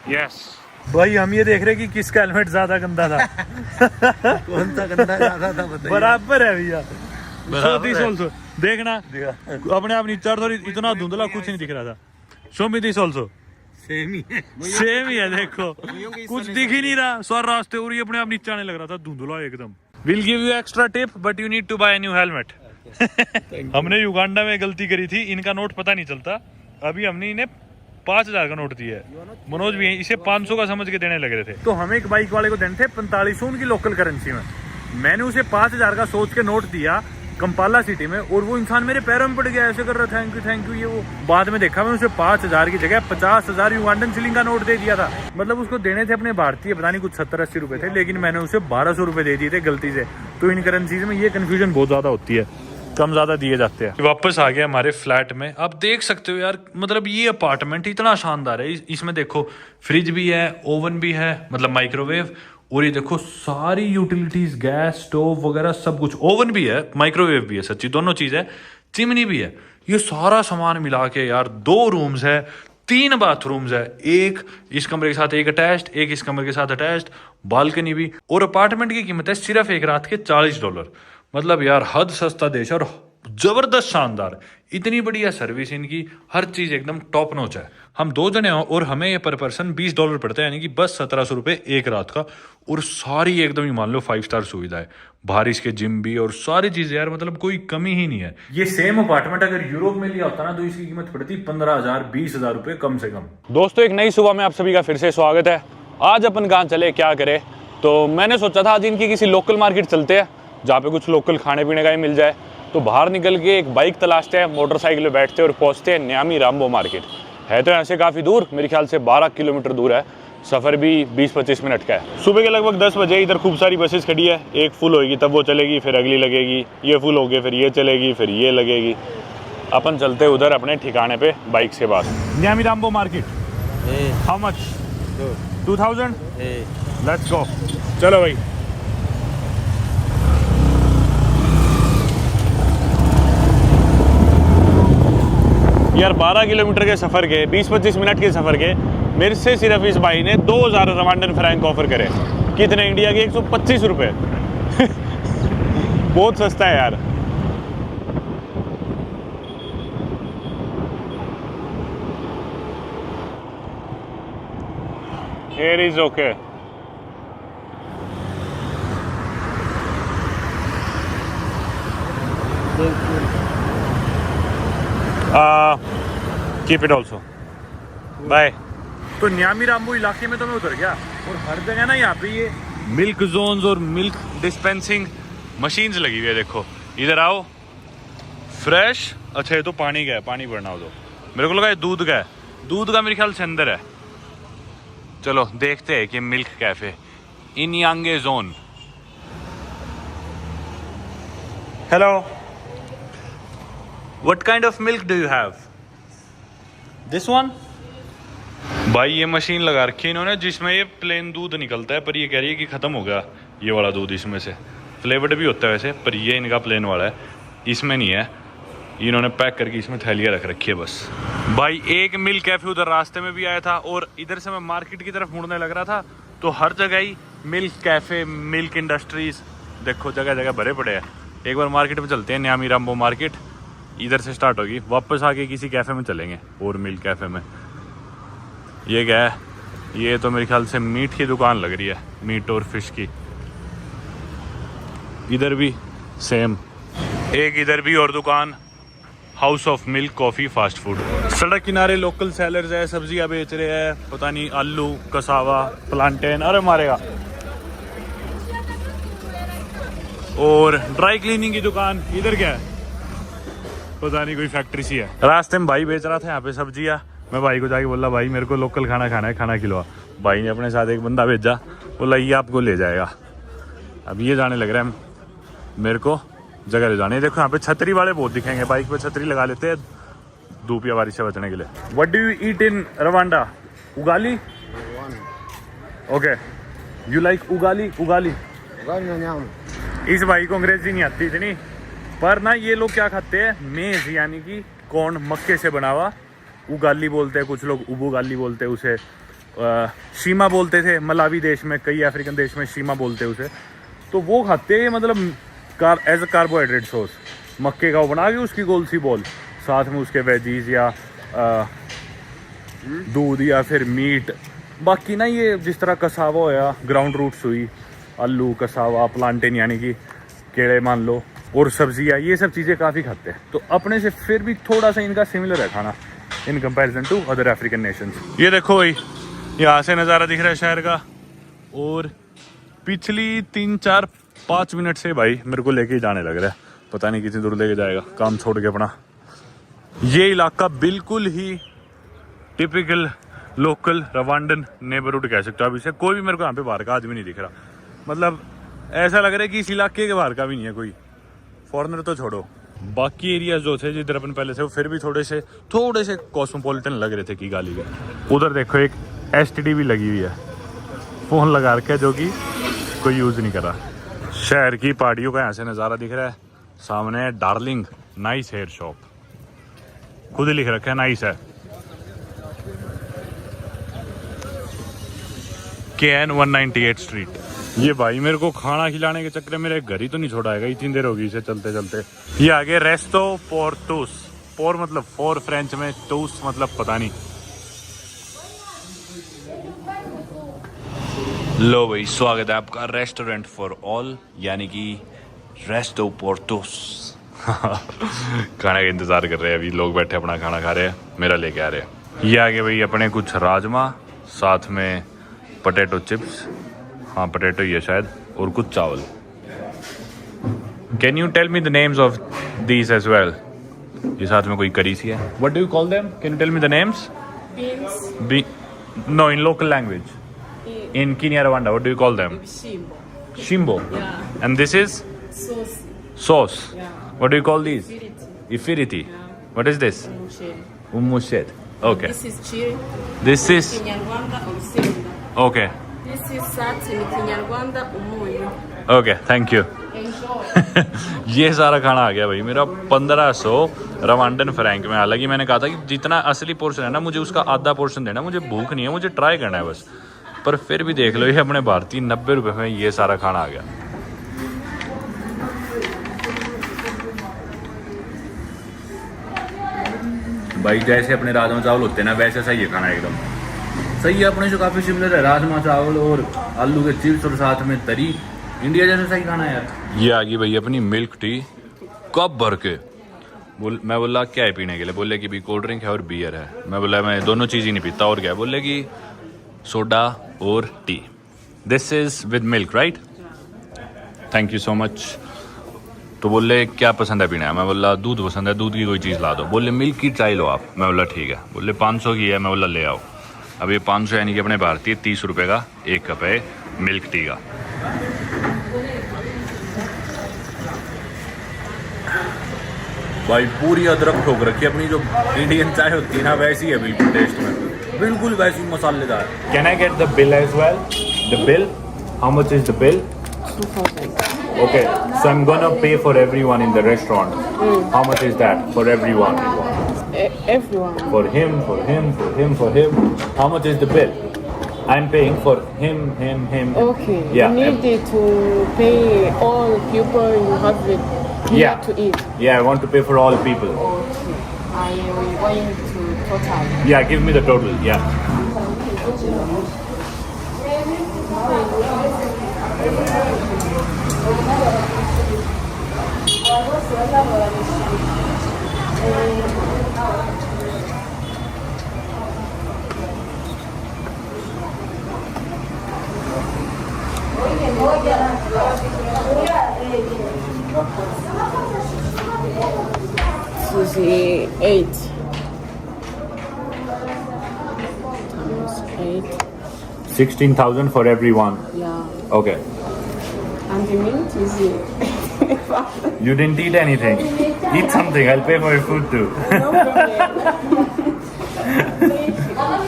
S1: यस भाई हम ये देख रहे कि किसका हेलमेट ज्यादा गंदा था।
S2: कौन सा गंदा ज्यादा था बताइए।
S1: बराबर है भैया,
S2: बराबर है।
S1: देखना अपने आप नीचे थोड़ी, इतना धुंधला कुछ नहीं दिख रहा था। Show me this also,
S2: same ही
S1: है देखो कुछ दिख ही नहीं रहा सारे रास्ते, और ये अपने आप नीचे आने लग रहा था धुंधला एकदम। Will give you extra tip but you need to buy new helmet. हमने युगांडा में गलती करी थी, इनका नोट पता नहीं चलता, अभी हमने इन्हें 5000 का नोट दिया है, मनोज भी इसे 500 का समझ के देने लग रहे थे। तो हम एक बाइक वाले को देने थे 4500 उनकी लोकल करेंसी में, मैंने उसे 5000 का सोच के नोट दिया कंपाला सिटी में, और वो इंसान मेरे पैरों में पड़ गया, ऐसे कर रहा थैंक यू ये वो। बाद में देखा मैं उसे 5000 की जगह 50,000 युगांडन शिलिंग का नोट दे दिया था, मतलब उसको देने थे अपने भारतीय पता नहीं कुछ 70-80 रुपए थे, लेकिन मैंने उसे 1200 रुपए दे दिए थे गलती से। तो इन करेंसीज में ये कंफ्यूजन बहुत ज्यादा होती है, कम ज्यादा दिए जाते हैं। वापस आ गया हमारे फ्लैट में, आप देख सकते हो यार, मतलब ये अपार्टमेंट इतना शानदार है। इसमें देखो फ्रिज भी है, ओवन भी है, मतलब माइक्रोवेव, और ये देखो सारी यूटिलिटीज, गैस स्टोव वगैरह सब कुछ, ओवन भी है माइक्रोवेव भी है, सच्ची दोनों चीज है, चिमनी भी है। ये सारा सामान मिला के यार 2 रूम्स है, 3 बाथरूम्स है, एक इस कमरे के साथ एक अटैच्ड, एक इस कमरे के साथ अटैच्ड, बालकनी भी, और अपार्टमेंट की कीमत है सिर्फ एक रात के $40। मतलब यार हद सस्ता देश, और जबरदस्त शानदार, इतनी बढ़िया सर्विस इनकी, हर चीज एकदम टॉप नॉच है। हम 2 जने हैं और हमें ये पर पर्सन $20 पड़ता है, यानी कि बस 1700 रुपये एक रात का। और सारी एकदम ही मान लो 5 स्टार सुविधा है, बाहर इसके जिम भी और सारी चीजें यार, मतलब कोई कमी ही नहीं है। ये सेम अपार्टमेंट अगर यूरोप में लिया होता ना तो इसकी कीमत पड़ती 15,000 20,000 रुपये कम से कम। दोस्तों एक नई सुबह में आप सभी का फिर से स्वागत है। आज अपन कहाँ चले क्या करें, तो मैंने सोचा था आज इनकी किसी लोकल मार्केट चलते हैं जहाँ पे कुछ लोकल खाने पीने का ही मिल जाए। तो बाहर निकल के एक बाइक तलाशते हैं, मोटरसाइकिल पे बैठते हैं और पहुँचते हैं न्यामी राम्बो मार्केट। है तो यहाँ से काफ़ी दूर, मेरे ख्याल से 12 किलोमीटर दूर है, सफ़र भी 20-25 मिनट का है। सुबह के लगभग 10 बजे इधर खूब सारी बसेस खड़ी है, एक फुल होगी तब वो चलेगी, फिर अगली लगेगी, ये फुल होगी फिर ये चलेगी, फिर ये लगेगी। अपन चलते उधर अपने ठिकाने पे बाइक के पास। Nyamirambo market, how much? 2000? Let's go, चलो भाई। यार 12 किलोमीटर के सफ़र के 20-25 मिनट के सफ़र के मेरे से सिर्फ इस भाई ने 2000 रवांडन फ्रैंक ऑफर करे। कितने? इंडिया के 125 रुपये। बहुत सस्ता है यार। Here is okay. Keep it also, bye. तो न्यामी राम्बो इलाके में तो मैं उतर गया और हर जगह ना यहाँ पे ये मिल्क जोन्स और मिल्क डिस्पेंसिंग मशीन्स लगी हुई है। देखो इधर आओ, फ्रेश। अच्छा ये तो पानी का है, पानी भरना हो तो मेरे को लगा ये दूध का है, दूध का मेरे ख्याल से अंदर है। चलो देखते हैं कि milk cafe in Yange zone. Hello, what kind of milk do you have? This one? भाई ये मशीन लगा रखी है इन्होंने जिसमें ये प्लेन दूध निकलता है, पर ये कह रही है कि ख़त्म हो गया ये वाला दूध इसमें से। फ्लेवर्ड भी होता है वैसे, पर ये इनका प्लेन वाला है, इसमें नहीं है। इन्होंने पैक करके इसमें थैलियाँ रख रखी है बस। भाई एक मिल्क कैफ़े उधर रास्ते में भी आया था और इधर से मैं मार्केट की तरफ मुड़ने लग रहा था तो हर जगह ही मिल्क कैफ़े, मिल्क इंडस्ट्रीज़ देखो जगह जगह भरे पड़े हैं। एक बार मार्केट में चलते हैं, न्यामी राम्बो मार्केट इधर से स्टार्ट होगी, वापस आके किसी कैफ़े में चलेंगे और मिल्क कैफ़े में। ये क्या है? ये तो मेरे ख्याल से मीट की दुकान लग रही है, मीट और फिश की। इधर भी सेम, एक इधर भी और दुकान, house of milk coffee fast food. सड़क किनारे लोकल सेलर्स है, सब्जियां बेच रहे हैं, पता नहीं आलू, कसावा, प्लांटेन, अरे मारेगा। और ड्राई क्लीनिंग की दुकान इधर क्या है? पता नहीं, कोई फैक्ट्री सी है। रास्ते में भाई बेच रहा था यहाँ पे सब्जियां। मैं भाई को जाके बोला भाई मेरे को लोकल खाना खाना है, खाना खिलवा। भाई ने अपने साथ एक बंदा भेजा, बोला ये आपको ले जाएगा। अब ये जाने लग रहा है मेरे को जगह ले जाने। देखो यहाँ पे छतरी वाले बहुत दिखेंगे, बाइक पे छतरी लगा लेते हैं धूप या बारिश से बचने के लिए। What do you eat in Rwanda? Ugali? Okay, you like ugali? Ugali इस भाई को अंग्रेजी नहीं आती इतनी, पर ना ये लोग क्या खाते हैं, मेज यानी कि कॉर्न, मक्के से बना हुआ। उगाली बोलते हैं कुछ लोग, उबुगाली बोलते हैं उसे, शीमा बोलते थे मलावी देश में, कई अफ्रीकन देश में शीमा बोलते हैं उसे। तो वो खाते हैं मतलब एज अ कार्बोहाइड्रेट सोर्स। मक्के का वो बना के उसकी गोल सी बॉल, साथ में उसके वेजीज या दूध या फिर मीट। बाकी ना ये जिस तरह कसावा होया, ग्राउंड रूट्स हुई, आलू, कसावा, प्लांटेन यानी कि केड़े मान लो, और सब्जियाँ, ये सब चीज़ें काफ़ी खाते हैं। तो अपने से फिर भी थोड़ा सा इनका सिमिलर है खाना in comparison to other African nations. ये देखो भाई, यहाँ से नज़ारा दिख रहा है शहर का, और पिछली 3-4-5 मिनट से भाई मेरे को लेके ही जाने लग रहा है, पता नहीं कितनी दूर लेके जाएगा काम छोड़ के अपना। ये इलाका बिल्कुल ही टिपिकल लोकल रवांडन नेबरहुड कह सकते हो आप इसे। कोई भी मेरे को यहाँ पे बाहर का आदमी नहीं दिख रहा, मतलब ऐसा लग रहा है कि इस इलाके के बाहर का भी नहीं है कोई, फॉरेनर तो छोड़ो। बाकी एरियाज जो थे जिधर अपन पहले थे वो फिर भी थोड़े से कॉस्मोपॉलिटन लग रहे थे कि गाली का। उधर देखो एक STD भी लगी हुई है, फ़ोन लगा रखा है जो कि कोई यूज़ नहीं कर रहा। शहर की पहाड़ियों का यहाँ से नज़ारा दिख रहा है, सामने डार्लिंग नाइस हेयर शॉप, खुद ही लिख रखा है नाइस है। KN 198 street. ये भाई मेरे को खाना खिलाने के चक्कर में मेरे घर ही तो नहीं छोड़ाएगा, इतनी देर होगी इसे चलते चलते। ये आगे रेस्टो पोर्टूस, पोर मतलब फोर फ्रेंच में, टूस मतलब पता नहीं। लो भाई, स्वागत है आपका रेस्टोरेंट फॉर ऑल, यानी कि रेस्टो पोर्टूस। खाने का इंतजार कर रहे हैं, अभी लोग बैठे अपना खाना खा रहे हैं, मेरा लेके आ रहे हैं। ये आगे भाई अपने कुछ राजमा, साथ में पोटैटो चिप्स, हाँ पोटैटो ही है शायद, और कुछ चावल। Can you tell me the names of these as well? ये साथ में कोई करी सी है। What do you call them? Can you tell me the names?
S7: Beans.
S1: No, in local language. In Kinyarwanda, what do you call them?
S7: Shimbo.
S1: Shimbo.
S7: Yeah.
S1: And this is
S7: Sauce.
S1: sauce.
S7: Yeah.
S1: What do you call these?
S7: Spiriti.
S1: Ifiriti.
S7: Yeah.
S1: What is this?
S7: Mushel.
S1: Umushet. Okay.
S7: This is chili.
S1: This is
S7: Kinyarwanda Urusenda.
S1: okay.
S7: This is sat in Kinyarwanda Umunyu.
S1: Okay, thank you.
S7: Enjoy.
S1: ये सारा खाना आ गया भाई मेरा 1500 Rwandan Frank में। हालांकि मैंने कहा था कि जितना असली पोर्शन है ना, मुझे उसका आधा पोर्शन देना, मुझे भूख नहीं है, मुझे ट्राई करना है बस। पर फिर भी देख लो, ये अपने भारतीय 90 रुपये में ये सारा खाना आ गया। भाई जैसे अपने राजमा चावल होते हैं ना, वैसे सही है खाना, एकदम सही है। अपने से काफ़ी सिमिलर है, राजमा चावल और आलू के चिप्स और साथ में तरी, इंडिया जैसा सही खाना है यार। ये आ गई भाई अपनी मिल्क टी, कप भर के। मैं बोला क्या है पीने के लिए? बोले कि भी कोल्ड ड्रिंक है और बियर है। मैं बोला मैं दोनों चीज़ ही नहीं पीता, और क्या? बोले कि सोडा और T. This is with milk right? Thank you so much. तो बोले क्या पसंद है पीना है? मैं बोला दूध पसंद है, दूध की कोई चीज़ ला दो। बोले मिल्क की ट्राई लो आप। मैं बोला ठीक है। बोले 500 की है। मैं बोला ले आओ। अब ये 500 यानी कि अपने भारतीय 30 रुपये का एक कप है मिल्क टी का। भाई पूरी अदरक ठोक रखी है, अपनी जो इंडियन चाय होती है ना वैसी है बिल्कुल टेस्ट में, बिल्कुल वैसी मसालेदार। Can I get the bill as well? The bill, how much is the bill?
S7: 2,000.
S1: Okay, so I'm gonna pay for everyone in the restaurant. How much is that for everyone?
S7: Everyone.
S1: For him, for him, for him, for him. How much is the bill? I'm paying for him.
S7: Okay.
S1: Yeah.
S7: You need to pay all people you have with here
S1: Yeah.
S7: to eat.
S1: Yeah, I want to pay for all people.
S7: Okay. I am going to total.
S1: Yeah, give me the total. Yeah.
S7: This is 8. Times 8.
S1: 16,000 for everyone.
S7: Yeah.
S1: Okay.
S7: And the mint is
S1: You didn't eat anything. Eat something. I'll pay for your food too.
S7: no problem.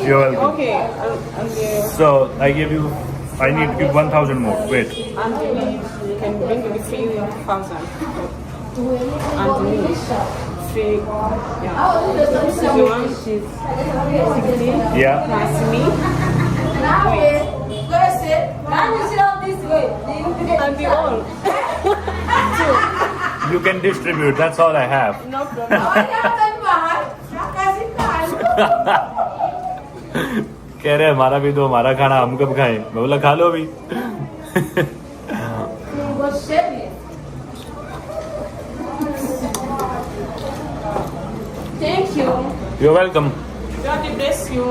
S1: You're welcome.
S7: Okay. And
S1: So I give you. I need to give 1,000 more. Wait.
S7: and the mint you can bring the 3,000. And the mint 3. Yeah. This is the one. She's 16.
S1: Yeah.
S7: Plus me. Wait. And the all.
S1: You can distribute. That's all I have.
S7: No problem.
S1: कह रहे हमारा भी दो, हमारा खाना हम कब खाएं? मैं बोला खा लो अभी।
S7: Thank you.
S1: You're welcome.
S7: God bless you.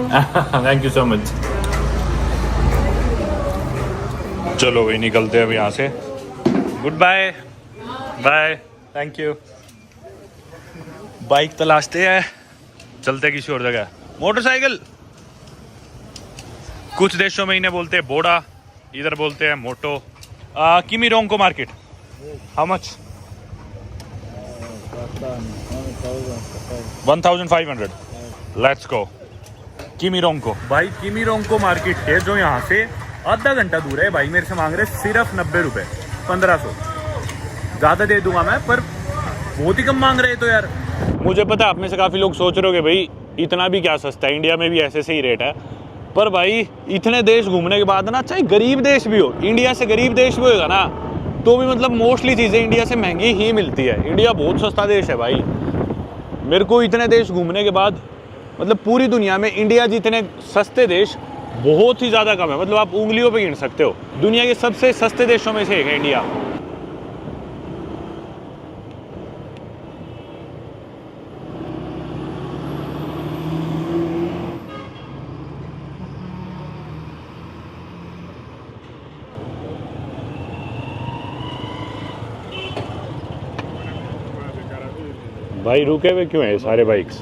S1: Thank you so much. चलो भाई निकलते हैं अब यहाँ से। Good bye. Bye. Thank you. Bike तलाशते हैं, चलते किसी और जगह। मोटरसाइकिल। कुछ देशों में इन्हें बोलते हैं बोड़ा, इधर बोलते हैं मोटो। Kimironko market. How much? 1,500। Let's go Kimironko. भाई किमीरोंको मार्केट है जो यहाँ से आधा घंटा दूर है। भाई मेरे से मांग रहे सिर्फ 90 रुपये, 1500। ज़्यादा दे दूंगा मैं, पर बहुत ही कम मांग रहे तो यार। मुझे पता आप में से काफ़ी लोग सोच रहे हो कि भाई इतना भी क्या सस्ता है, इंडिया में भी ऐसे से ही रेट है। पर भाई इतने देश घूमने के बाद ना, चाहे गरीब देश भी हो, इंडिया से गरीब देश भी होगा ना, तो भी मतलब मोस्टली चीज़ें इंडिया से महंगी ही मिलती है। इंडिया बहुत सस्ता देश है भाई। मेरे को इतने देश घूमने के बाद मतलब पूरी दुनिया में इंडिया जितने सस्ते देश बहुत ही ज़्यादा कम है। मतलब आप उंगलियों पे गिन सकते हो। दुनिया के सबसे सस्ते देशों में से एक है इंडिया। भाई रुके हुए क्यों है सारे bikes?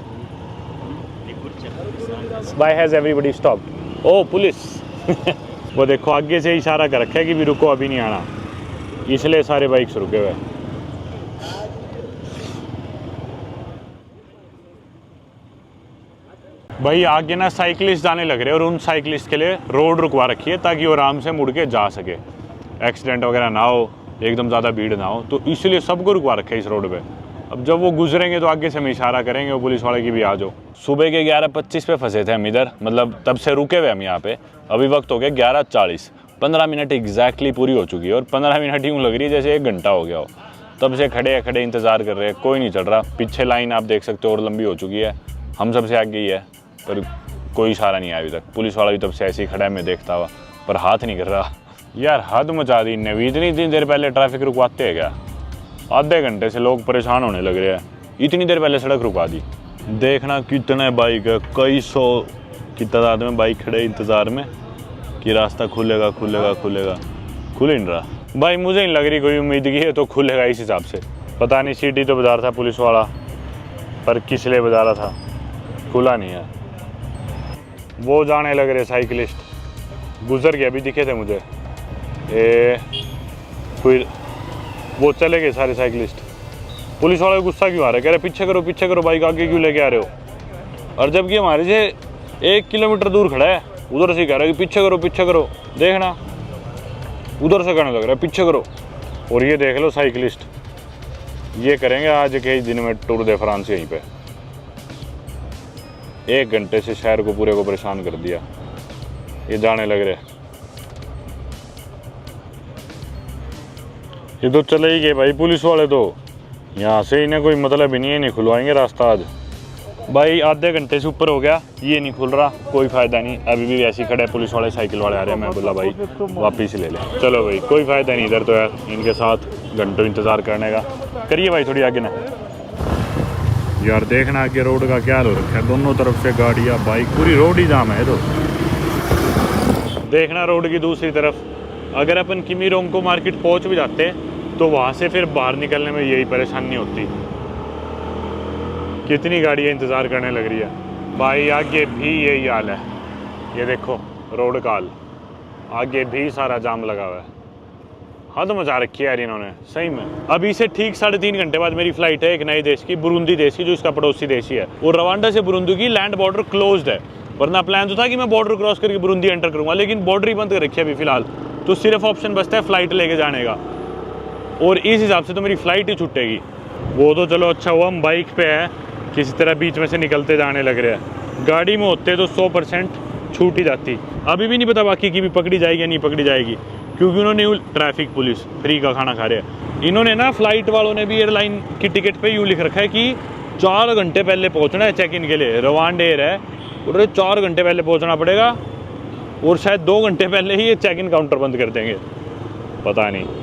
S1: Why has everybody stopped? ओ पुलिस वो देखो आगे से इशारा कर रखा है कि भी रुको, अभी नहीं आना, इसलिए सारे बाइक्स रुके हुए। भाई आगे ना साइकिलिस्ट जाने लग रहे हैं और उन साइकिलिस्ट के लिए रोड रुकवा रखी है ताकि वो आराम से मुड़ के जा सके, एक्सीडेंट वगैरह ना हो, एकदम ज़्यादा भीड़ ना हो, तो इसलिए सबको रुकवा रखा है इस रोड पे। अब जब वो गुजरेंगे तो आगे से हम इशारा करेंगे वो पुलिस वाले की भी आ जाओ। सुबह के 11:25 पे फंसे थे हम इधर, मतलब तब से रुके हुए हम यहाँ पे। अभी वक्त हो गया 11:40, 15 मिनट एग्जैक्टली पूरी हो चुकी है और 15 मिनट यूँ लग रही है जैसे 1 घंटा हो गया हो। तब से खड़े इंतज़ार कर रहे हैं, कोई नहीं चल रहा। पीछे लाइन आप देख सकते हो और लंबी हो चुकी है, हम सबसे आगे ही है, पर कोई इशारा नहीं आया अभी तक। पुलिस वाला भी तब से ऐसे ही खड़ा है, मैं देखता हुआ, पर हाथ नहीं कर रहा। यार हद मचा दी इतनी इतनी देर पहले ट्रैफिक रुकवाते हैं क्या? आधे घंटे से लोग परेशान होने लग रहे हैं, इतनी देर पहले सड़क रुका दी। देखना कितने बाइक है, कई सौ की तादाद में बाइक खड़े इंतज़ार में कि रास्ता खुलेगा खुलेगा खुलेगा, खुल ही नहीं रहा। भाई मुझे नहीं लग रही कोई उम्मीद की है तो खुलेगा इस हिसाब से। पता नहीं सीटी तो बजा रहा था पुलिस वाला, पर किस लिए बजा रहा था, खुला नहीं है। वो जाने लग रहे साइकिलिस्ट, गुजर गया अभी दिखे थे मुझे। कोई वो चले गए सारे साइकिलिस्ट। पुलिस वाला गुस्सा क्यों आ रहा है, कह रहे पीछे करो बाइक, आगे क्यों लेके आ रहे हो? और जबकि हमारे से 1 किलोमीटर दूर खड़ा है, उधर से कह रहा है कि पीछे करो। देखना उधर से कहने लग रहा है पीछे करो। और ये देख लो साइकिलिस्ट, ये करेंगे आज के दिन में टूर दे फ्रांस यहीं पे। 1 घंटे से शहर को पूरे को परेशान कर दिया। ये जाने लग रहे, ये तो चले ही गए भाई पुलिस वाले तो। यहाँ से इन्हें कोई मतलब ही नहीं है, नहीं खुलवाएंगे रास्ता आज। भाई आधे घंटे से ऊपर हो गया, ये नहीं खुल रहा, कोई फ़ायदा नहीं। अभी भी वैसे ही खड़े पुलिस वाले, साइकिल वाले आ रहे हैं। मैं बोला भाई वापिस ले लें। चलो भाई कोई फ़ायदा नहीं इधर तो यार, इनके साथ घंटों इंतज़ार करने का। करिए भाई थोड़ी आगे ना। यार देखना आगे रोड का क्या हाल हो रखा है, दोनों तरफ से गाड़ियाँ बाइक, पूरी रोड ही जाम है। तो देखना रोड की दूसरी तरफ, अगर अपन किमी रोंगको मार्केट पहुँच भी जाते तो वहाँ से फिर बाहर निकलने में यही परेशानी होती। कितनी गाड़ियाँ इंतज़ार करने लग रही है। भाई आगे भी यही हाल है, ये देखो रोड का हाल, आगे भी सारा जाम लगा हुआ है। हद मचा रखी है यार इन्होंने सही में। अभी से ठीक 3.5 घंटे बाद मेरी फ़्लाइट है एक नए देश की, बुरुंदी देश की, जो इसका पड़ोसी देश ही है। और रवांडा से बुरुंदी की लैंड बॉर्डर क्लोज्ड है, वरना प्लान तो था कि मैं बॉर्डर क्रॉस करके बुरुंदी एंटर करूँगा, लेकिन बॉर्डर ही बंद कर रखी है अभी फ़िलहाल। तो सिर्फ ऑप्शन बचता है फ़्लाइट लेके जाने का, और इस हिसाब से तो मेरी फ़्लाइट ही छूटेगी। वो तो चलो अच्छा हुआ हम बाइक पे है, किसी तरह बीच में से निकलते जाने लग रहे हैं। गाड़ी में होते तो 100% छूट ही जाती। अभी भी नहीं पता बाकी की भी पकड़ी जाएगी या नहीं पकड़ी जाएगी, क्योंकि उन्होंने ट्रैफिक पुलिस फ्री का खाना खा रहे हैं। इन्होंने ना फ्लाइट वालों ने भी एयरलाइन की टिकट पे यूँ लिख रखा है कि 4 घंटे पहले पहुँचना है चेक इन के लिए। रवांडा एयर है, और 4 घंटे पहले पहुँचना पड़ेगा, और शायद 2 घंटे पहले ही ये चेक इन काउंटर बंद कर देंगे, पता नहीं।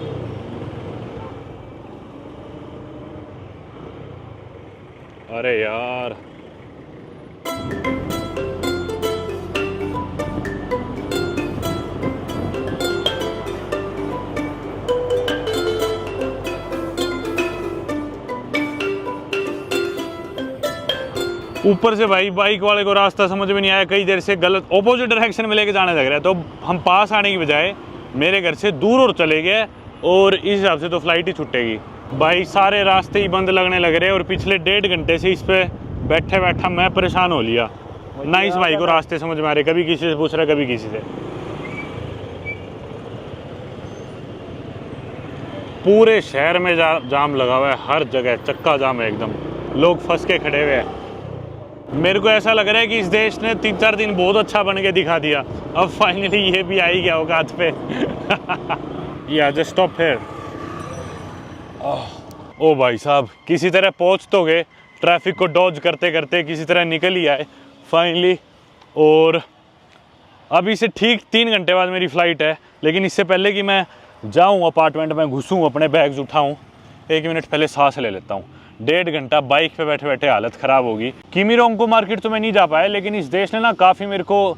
S1: अरे यार ऊपर से भाई बाइक वाले को रास्ता समझ में नहीं आया, कई देर से गलत ऑपोजिट डायरेक्शन में लेके जाने लग रहा है। तो हम पास आने की बजाय मेरे घर से दूर और चले गए, और इस हिसाब से तो फ्लाइट ही छूटेगी। भाई सारे रास्ते ही बंद लगने लग रहे हैं, और पिछले 1.5 घंटे से इस पे बैठे बैठा मैं परेशान हो लिया ना। इस भाई को रास्ते समझ में आ रहे, कभी किसी से पूछ रहा, कभी किसी से। पूरे शहर में जाम लगा हुआ है, हर जगह चक्का जाम है एकदम, लोग फंस के खड़े हुए हैं। मेरे को ऐसा लग रहा है कि इस देश ने 3-4 दिन बहुत अच्छा बन के दिखा दिया, अब फाइनली ये भी आ ही गया होगा हाथ पे। या जस्ट स्टॉप हियर। ओ भाई साहब, किसी तरह पहुंच तो गए, ट्रैफिक को डॉज करते करते किसी तरह निकल ही आए फाइनली। और अभी से ठीक 3 घंटे बाद मेरी फ़्लाइट है, लेकिन इससे पहले कि मैं जाऊं अपार्टमेंट में घुसूं, अपने बैग्स उठाऊं, 1 मिनट पहले सांस ले लेता हूं। 1.5 घंटा बाइक पे बैठे बैठे हालत ख़राब होगी। किमीरोंग को मार्केट तो मैं नहीं जा पाया, लेकिन इस देश ने ना काफ़ी मेरे को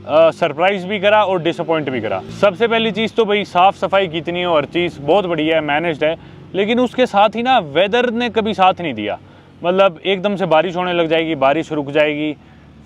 S1: सरप्राइज़ भी करा और डिसअपॉइंट भी करा। सबसे पहली चीज़ तो भाई साफ़ सफाई कितनी हो, हर चीज़ बहुत बढ़िया है, मैनेज्ड है, लेकिन उसके साथ ही ना वेदर ने कभी साथ नहीं दिया। मतलब एकदम से बारिश होने लग जाएगी, बारिश रुक जाएगी,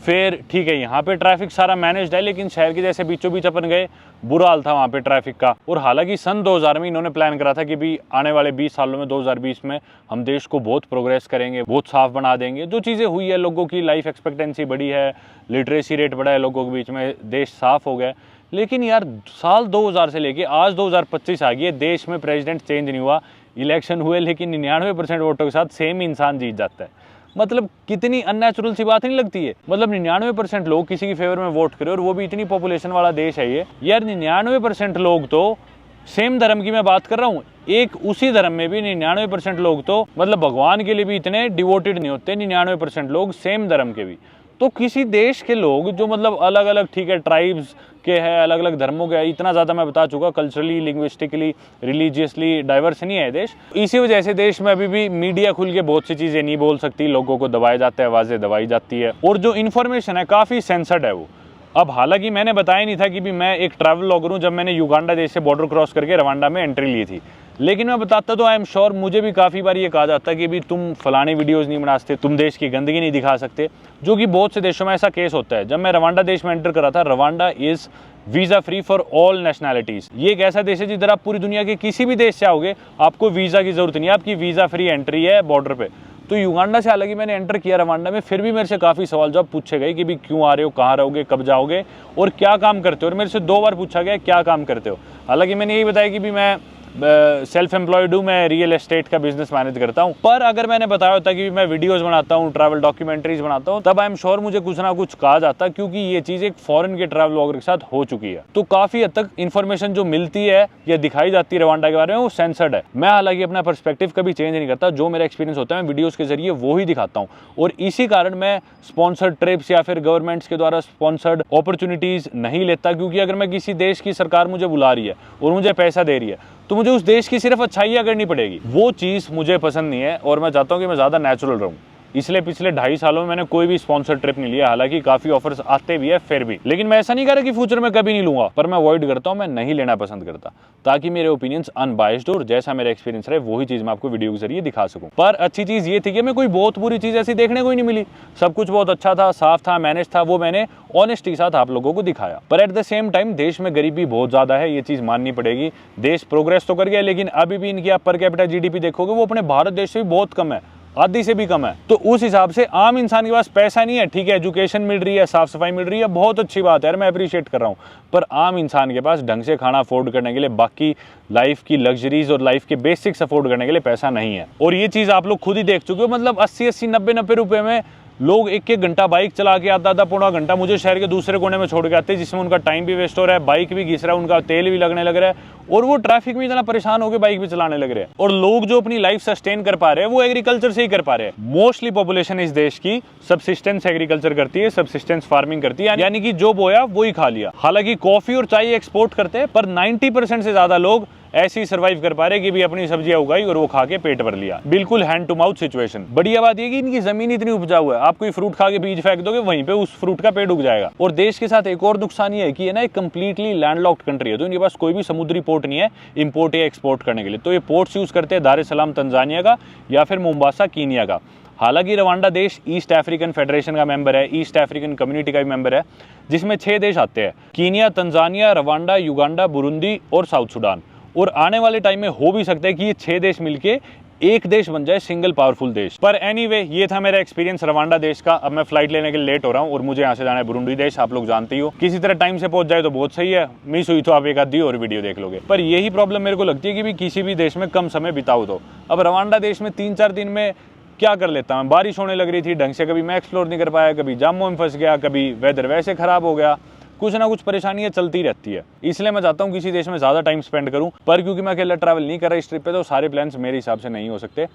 S1: फिर ठीक है यहाँ पे ट्रैफिक सारा मैनेज्ड है, लेकिन शहर के जैसे बीचों बीच अपन गए, बुरा हाल था वहाँ पे ट्रैफिक का। और हालांकि सन 2000 में इन्होंने प्लान करा था कि भी आने वाले 20 सालों में 2020 में हम देश को बहुत प्रोग्रेस करेंगे, बहुत साफ बना देंगे। जो चीज़ें हुई है, लोगों की लाइफ एक्सपेक्टेंसी बढ़ी है, लिटरेसी रेट बढ़ा है लोगों के बीच में, देश साफ हो गया। लेकिन यार साल 2000 से लेके आज 2025 आ गई है, देश में प्रेसिडेंट चेंज नहीं हुआ, इलेक्शन हुए लेकिन 99% वोटों के साथ सेम इंसान जीत जाता है। मतलब कितनी अननेचुरल सी बात नहीं लगती है। मतलब 99% लोग किसी की फेवर में वोट करें, और वो भी इतनी पॉपुलेशन वाला देश है ये। यार 99% लोग तो सेम धर्म की मैं बात कर रहा हूँ, एक उसी धर्म में भी 99% लोग तो मतलब भगवान के लिए भी इतने डिवोटेड नहीं होते, 99% लोग सेम धर्म के भी। तो किसी देश के लोग जो मतलब अलग अलग, ठीक है ट्राइब्स के हैं, अलग अलग धर्मों के, इतना ज़्यादा मैं बता चुका, कल्चरली, लिंग्विस्टिकली, रिलीजियसली डाइवर्स नहीं है देश। इसी वजह से देश में अभी भी मीडिया खुल के बहुत सी चीज़ें नहीं बोल सकती, लोगों को दबाया जाता है, आवाज़ें दबाई जाती है, और जो इन्फॉर्मेशन है काफ़ी सेंसर्ड है वो। अब हालांकि मैंने बताया नहीं था कि भी मैं एक ट्रैवल व्लॉगर हूँ, जब मैंने युगांडा देश से बॉर्डर क्रॉस करके रवांडा में एंट्री ली थी, लेकिन मैं बताता तो आई एम श्योर मुझे भी काफ़ी बार ये कहा जाता कि भी तुम फलानी वीडियोस नहीं बना सकते, तुम देश की गंदगी नहीं दिखा सकते, जो कि बहुत से देशों में ऐसा केस होता है। जब मैं रवांडा देश में एंटर करा था, Rwanda is visa free for all nationalities. ये एक ऐसा देश है जिधर आप पूरी दुनिया के किसी भी देश से आओगे, आपको वीज़ा की ज़रूरत नहीं है, आपकी वीज़ा फ्री एंट्री है बॉर्डर पे। तो युगांडा से हालांकि मैंने एंटर किया रवांडा में, फिर भी मेरे से काफ़ी सवाल जवाब पूछे गए कि भी क्यों आ रहे हो, कहाँ रहोगे, कब जाओगे और क्या काम करते हो। और मेरे से 2 बार पूछा गया क्या काम करते हो। हालांकि मैंने यही बताया कि भी मैं सेल्फ एम्प्लॉयड हूँ, मैं रियल एस्टेट का बिजनेस मैनेज करता हूँ। पर अगर मैंने बताया होता कि मैं वीडियोस बनाता हूँ, ट्रैवल डॉक्यूमेंट्रीज बनाता हूँ, तब आई एम श्योर मुझे कुछ ना कुछ कहा जाता, क्योंकि ये चीज़ एक फॉरेन के ट्रैवल व्लॉगर के साथ हो चुकी है। तो काफ़ी हद तक इन्फॉर्मेशन जो मिलती है या दिखाई जाती है रवांडा के बारे में, वो सेंसर्ड है। मैं हालांकि अपना पर्सपेक्टिव कभी चेंज नहीं करता, जो मेरा एक्सपीरियंस होता है मैं वीडियोज़ के जरिए वो ही दिखाता हूँ। और इसी कारण मैं स्पॉन्सर्ड ट्रिप्स या फिर गवर्नमेंट्स के द्वारा स्पॉन्सर्ड अपॉर्चुनिटीज़ नहीं लेता, क्योंकि अगर मैं किसी देश की सरकार मुझे बुला रही है और मुझे पैसा दे रही है, तो मुझे उस देश की सिर्फ अच्छाइयाँ करनी पड़ेगी। वो चीज़ मुझे पसंद नहीं है, और मैं चाहता हूँ कि मैं ज़्यादा नेचुरल रहूँ। इसलिए पिछले 2.5 सालों में मैंने कोई भी स्पॉन्सर ट्रिप नहीं लिया, हालांकि काफ़ी ऑफर्स आते भी है फिर भी। लेकिन मैं ऐसा नहीं कर रहा कि फ्यूचर में कभी नहीं लूँगा, पर मैं अवॉइड करता हूँ, मैं नहीं लेना पसंद करता, ताकि मेरे ओपिनियंस अनबायस्ड और जैसा मेरा एक्सपीरियंस रहे वही चीज़ मैं आपको वीडियो के जरिए दिखा सकूँ। पर अच्छी चीज़ ये थी कि मैं कोई बहुत बुरी चीज़ ऐसी देखने को ही नहीं मिली, सब कुछ बहुत अच्छा था, साफ था, मैनेज था, वो मैंने ऑनेस्टी के साथ आप लोगों को दिखाया। पर एट द सेम टाइम देश में गरीबी बहुत ज़्यादा है, ये चीज़ माननी पड़ेगी। देश प्रोग्रेस तो कर गया, लेकिन अभी भी इनकी आप पर कैपिटा जीडीपी देखोगे वो अपने भारत देश से भी बहुत कम है, आधी से भी कम है। तो उस हिसाब से आम इंसान के पास पैसा नहीं है, ठीक है एजुकेशन मिल रही है, साफ सफाई मिल रही है, बहुत अच्छी बात है यार, मैं अप्रिशिएट कर रहा हूँ, पर आम इंसान के पास ढंग से खाना अफोर्ड करने के लिए, बाकी लाइफ की लग्जरीज और लाइफ के बेसिक्स अफोर्ड करने के लिए पैसा नहीं है। और ये चीज़ आप लोग खुद ही देख चुके हो, मतलब 80-80, 90-90 रुपए में लोग 1-1 घंटा बाइक चला के, आधा पौना घंटा मुझे शहर के दूसरे कोने में छोड़ के आते हैं, जिसमें उनका टाइम भी वेस्ट हो रहा है, बाइक भी घिस रहा है, उनका तेल भी लगने लग रहा है, और वो ट्रैफिक में इतना परेशान होकर बाइक भी चलाने लग रहे हैं। और लोग जो अपनी लाइफ सस्टेन कर पा रहे हैं वो एग्रीकल्चर से ही कर पा रहे हैं। मोस्टली पॉपुलेशन इस देश की सब्सिस्टेंस एग्रीकल्चर करती है, सब्सिस्टेंस फार्मिंग करती है, यानी कि जो बोया वो ही खा लिया। हालांकि कॉफी और चाय एक्सपोर्ट करते हैं, पर 90% से ज्यादा लोग ऐसे ही सर्वाइव कर पा रहे कि भी अपनी सब्जियां उगाई और वो खा के पेट भर लिया। बिल्कुल हैंड टू माउथ सिचुएशन। बढ़िया बात ये कि इनकी जमीन इतनी उपजाऊ है, आप कोई फ्रूट खा के बीज फेंक दोगे, वहीं पे उस फ्रूट का पेड़ उग जाएगा। और देश के साथ एक और नुकसान ये है कि ये ना एक कंप्लीटली लैंडलॉक्ड कंट्री है, तो इनके पास कोई भी समुद्री पोर्ट नहीं है इंपोर्ट या एक्सपोर्ट करने के लिए। तो ये पोर्ट्स यूज करते हैं दार एस सलाम तंजानिया का या फिर मोम्बासा कीनिया का। हालांकि रवांडा देश ईस्ट अफ्रीकन फेडरेशन का मेंबर है, ईस्ट अफ्रीकन कम्युनिटी का भी मेंबर है, जिसमें 6 देश आते हैं, Kenya, Tanzania, Rwanda, Uganda, Burundi और साउथ सुडान। और आने वाले टाइम में हो भी सकता है कि ये 6 देश मिलके एक देश बन जाए, सिंगल पावरफुल देश। पर एनीवे ये था मेरा एक्सपीरियंस रवांडा देश का। अब मैं फ्लाइट लेने के लिए लेट हो रहा हूँ और मुझे यहाँ से जाना है बुरुंडी देश, आप लोग जानते ही हो। किसी तरह टाइम से पहुंच जाए तो बहुत सही है, मिस हुई तो आप एक आधी और वीडियो देख लोगे। पर यही प्रॉब्लम मेरे को लगती है कि भी किसी भी देश में कम समय बिताओ तो। अब रवांडा देश में 3-4 दिन में क्या कर लेता हूँ। बारिश होने लग रही थी, ढंग से कभी मैं एक्सप्लोर नहीं कर पाया, कभी जामों में फंस गया, कभी वेदर वैसे ख़राब हो गया, कुछ ना कुछ परेशानियां चलती रहती है। इसलिए मैं चाहता हूँ किसी देश में ज़्यादा टाइम स्पेंड करूँ, पर क्योंकि मैं अकेला ट्रैवल नहीं कर रहा इस ट्रिप पे, तो सारे प्लान्स मेरे हिसाब से नहीं हो सकते।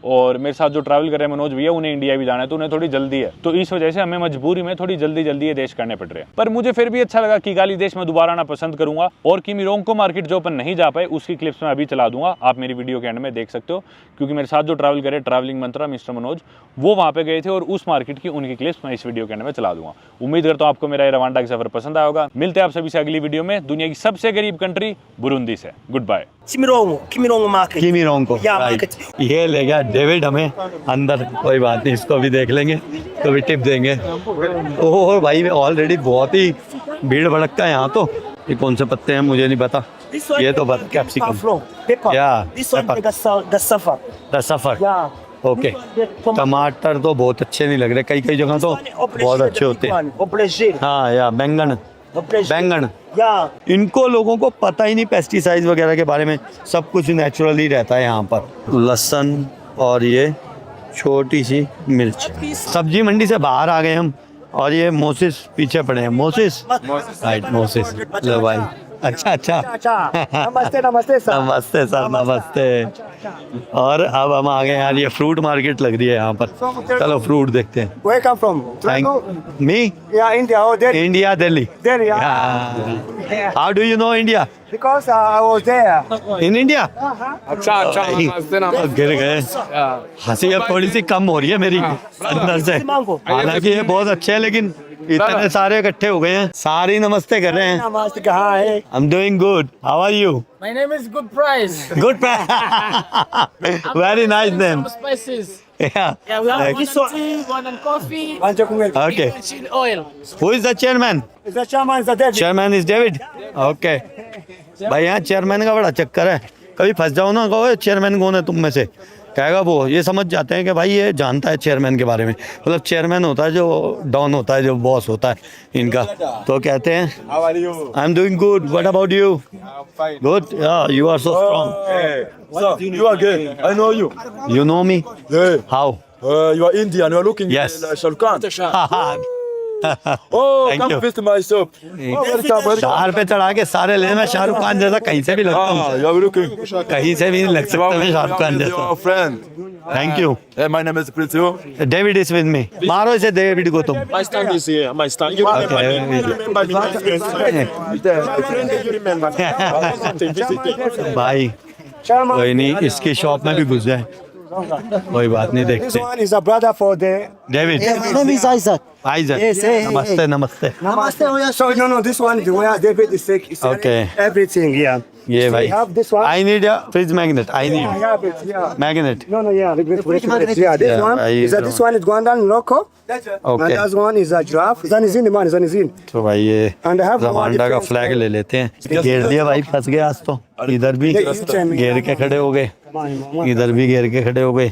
S1: और मेरे साथ जो ट्रैवल कर रहे हैं मनोज भैया, उन्हें इंडिया भी जाना है, तो उन्हें थोड़ी जल्दी है, तो इस वजह से हमें मजबूरी में थोड़ी जल्दी ये देश करने पड़ रहे हैं। पर मुझे फिर भी अच्छा लगा कि किगाली देश में दोबारा आना पसंद करूंगा। और किमिरोंगको मार्केट जो अपन नहीं जा पाए, उसकी क्लिप्स मैं अभी चला दूंगा, आप मेरी वीडियो के एंड में देख सकते हो, क्योंकि मेरे साथ जो ट्रैवल करे ट्रैवलिंग मंत्रा मिस्टर मनोज, वो वहाँ पे गए थे और उस मार्केट की उनकी क्लिप्स मैं इस वीडियो के एंड में चला दूंगा। उम्मीद करता हूँ आपको मेरा ये रवांडा का सफर पसंद आया होगा। मिलते हैं आप सभी से अगली वीडियो में, दुनिया की सबसे गरीब कंट्री बुरुंदी से। Good bye.
S8: Kimironko market.
S2: Kimironko
S8: या
S2: राइट।
S8: मार्केट।
S2: ये ले गया डेविड हमें अंदर, कोई बात नहीं, इसको भी देख लेंगे, तो भी टिप देंगे। ओह भाई ऑलरेडी बहुत ही भीड़ भड़कता है यहाँ तो। ये कौन से पत्ते हैं मुझे नहीं पता, ये तो पता कैप्सिकम या सफर। ओके, टमाटर तो बहुत अच्छे नहीं लग रहे, कई कई जगह तो बहुत अच्छे होते हैं। हाँ या बैंगन इनको लोगों को पता ही नहीं पेस्टिसाइड वगैरह के बारे में, सब कुछ नेचुरली रहता है यहाँ पर। लहसुन और ये छोटी सी मिर्च। सब्जी मंडी से बाहर आ गए हम, और ये मोसेस पीछे पड़े हैं। मोसेस राइट, मोसेस लो भाई। अच्छा
S6: नमस्ते नमस्ते सर।
S2: नमस्ते सर, नमस्ते। और अब हम आ गए यार, ये फ्रूट मार्केट लग रही है यहाँ पर, चलो फ्रूट देखते हैं।
S6: Where come from?
S2: Me
S6: Yeah, India. Oh, Delhi.
S2: India, Delhi.
S6: Delhi. Yeah.
S2: How do you know India?
S6: Because I was there.
S2: In India. गिर गए। हंसी अब थोड़ी सी कम हो रही है मेरी अंदर से, हालांकि ये बहुत अच्छे हैं, लेकिन इतने सारे इकट्ठे हो गए हैं, सारे नमस्ते कर रहे हैं।
S6: नमस्ते, कहाँ है?
S2: I'm doing good. How are you?
S9: My name is Good Price.
S2: Good. Very nice name.
S9: Spices.
S2: Yeah.
S9: Yeah, we have one on tea, one on coffee,
S6: One chocolate.
S2: Okay.
S9: chill oil.
S2: Who is the chairman?
S6: Is the chairman is the David?
S2: Chairman is David. Okay. भाई यहाँ chairman का बड़ा चक्कर है, कभी फंस जाओ ना, कहो चेयरमैन कौन है तुम में से, कहेगा वो, ये समझ जाते हैं कि भाई ये जानता है चेयरमैन के बारे में। मतलब चेयरमैन होता है जो डॉन होता है, जो बॉस होता है इनका, तो कहते हैं I am doing good, what about you? Good, you are so strong.
S10: You are gay. I know you.
S2: You know me?
S10: Yeah.
S2: How?
S10: You are Indian. You are looking
S2: Yes.
S10: like Shah Rukh Khan. Oh,
S2: Thank
S10: come
S2: you.
S10: visit my shop. Oh, welcome.
S2: दार पे चढ़ा के सारे ले, मैं शाहरुख खान जैसा कहीं से भी लगता हूँ,
S10: You are looking.
S2: कहीं से भी नहीं लग सकता मैं शाहरुख खान
S10: Your
S2: जैसा।
S10: friend.
S2: Thank you.
S10: Hey, my name is Prince. You?
S2: David is with me, मारो इसे डेविड को तुम।
S10: My stand is here. My stand. You remember me? My friend, you remember?
S2: भाई कोई नहीं, इसकी शॉप में भी घुस जाए, कोई बात नहीं,
S6: This
S2: देखते।
S6: one is a brother for the.
S2: David,
S6: My name is Isaac.
S2: Isaac,
S6: Yes, hey, hey,
S2: नमस्ते नमस्ते।
S6: Namaste. Oh, yeah. So no, this one is where David is sick. Is
S2: Okay.
S6: Everything, yeah.
S2: ये
S6: So
S2: भाई,
S6: we have this one.
S2: I need a fridge magnet, I
S6: I
S2: need
S6: have it, yeah.
S2: Magnet.
S6: No, yeah, yeah. This
S2: Yeah,
S6: one is
S2: I-
S6: this one is Guandan Loco.
S2: Okay.
S6: And that one is a giraffe. Zanizin, the man, Zanizin.
S2: तो भाई ये
S6: And I have
S2: Rwanda का flag ले लेते हैं। घेर दिया भाई, फंस गए आज तो, इधर भी घेर के खड़े हो गए, इधर भी घेर के खड़े हो गए,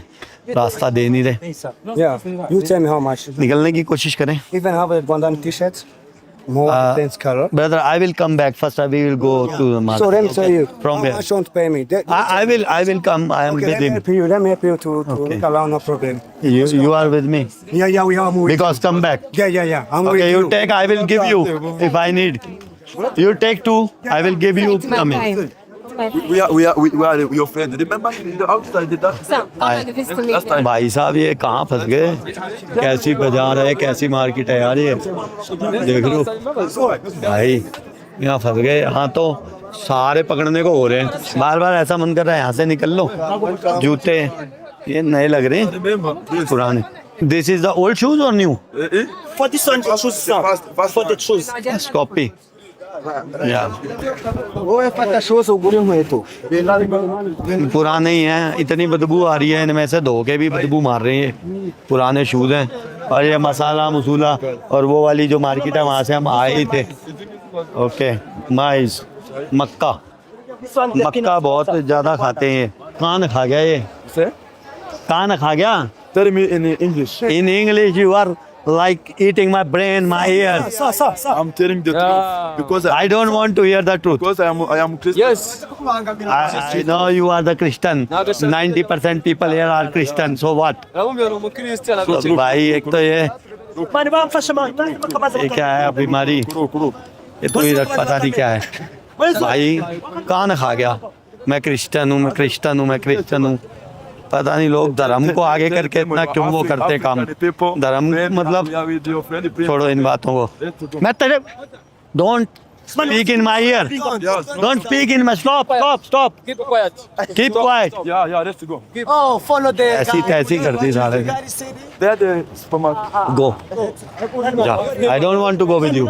S2: रास्ता दे नहीं रहे।
S6: Yeah. You tell me how much.
S2: निकलने की कोशिश करें।
S6: Even have a Guandan t-shirt. More intense color.
S2: Brother, I will come back first. I will go to the market.
S6: So let me tell you.
S2: From
S6: how
S2: where?
S6: much you want to pay me?
S2: I will come. I am
S6: Okay,
S2: with
S6: let me
S2: him.
S6: help you. Let me help you to
S2: Okay.
S6: look around, no problem.
S2: You are with me.
S6: Yeah, we are moving.
S2: Because come back.
S6: Yeah. I'm with
S2: Okay,
S6: you.
S2: you take. I will give you if I need. You take two. I will give you. Come in.
S10: We are your friend. Remember the outside the last time.
S2: भाई साहब ये कहाँ फंस गए, कैसी बाजार है, कैसी मार्केट है यार, ये देख लो भाई, यहाँ फंस गए। यहाँ तो सारे पकड़ने को हो रहे हैं, बार बार ऐसा मन कर रहा है यहाँ से निकल लो। जूते ये नए लग रहे हैं, पुराने। This is the old shoes और new?
S8: For this one, shoes, sir. For the shoes.
S2: Copy या पुराने ही हैं, इतनी बदबू आ रही है इनमें से, धो के भी बदबू मार रही है, पुराने शूज हैं। और ये मसाला मसूला और वो वाली जो मार्केट है वहाँ से हम आए ही थे। ओके, माइस, मक्का, मक्का बहुत ज़्यादा खाते हैं। कान खा गया ये, कान खा गया।
S10: Tell me in English.
S2: In English you are like eating my brain, my ears.
S10: I'm telling the truth because
S2: I don't want to hear the truth.
S10: because I am Christian.
S9: Yes.
S2: I know you are the Christian. 90% people here are Christian. So what? भाई एक तो ये क्या है बीमारी? ये तो इधर पता नहीं क्या है। भाई कान खा गया। मैं क्रिश्चियन हूँ, मैं क्रिश्चियन हूँ, मैं क्रिश्चियन हूँ। पता नहीं लोग धर्म को आगे करके इतना क्यों वो करते काम। धर्म मतलब छोड़ो इन बातों को। मैं तेरे don't speak in my year, don't speak in my stop
S9: Keep quiet.
S2: Keep quiet.
S10: Yeah, let's go.
S8: Oh, follow the.
S2: ऐसी तैसी करती सारे।
S10: They're the supermarket.
S2: Go. I don't want to go with you.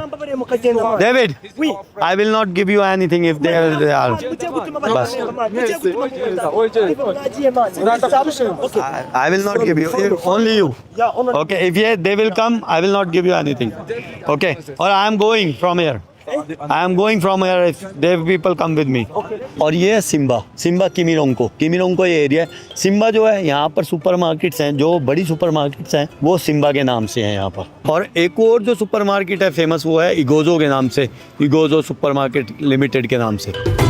S2: David, I will not give you anything if they are. बस। I will not give you. Only you. Okay. If they will come, I will not give you anything. Okay. Or I am going from here. I am going from here if they people come with me. और ये है Simba किमिरोंको ये area है। Simba जो है यहाँ पर supermarkets हैं, जो बड़ी सुपरमार्केट्स हैं वो सिम्बा के नाम से हैं यहाँ पर। और एक और जो सुपरमार्केट है फेमस वो है इगोजो के नाम से, इगोजो सुपरमार्केट लिमिटेड के नाम से।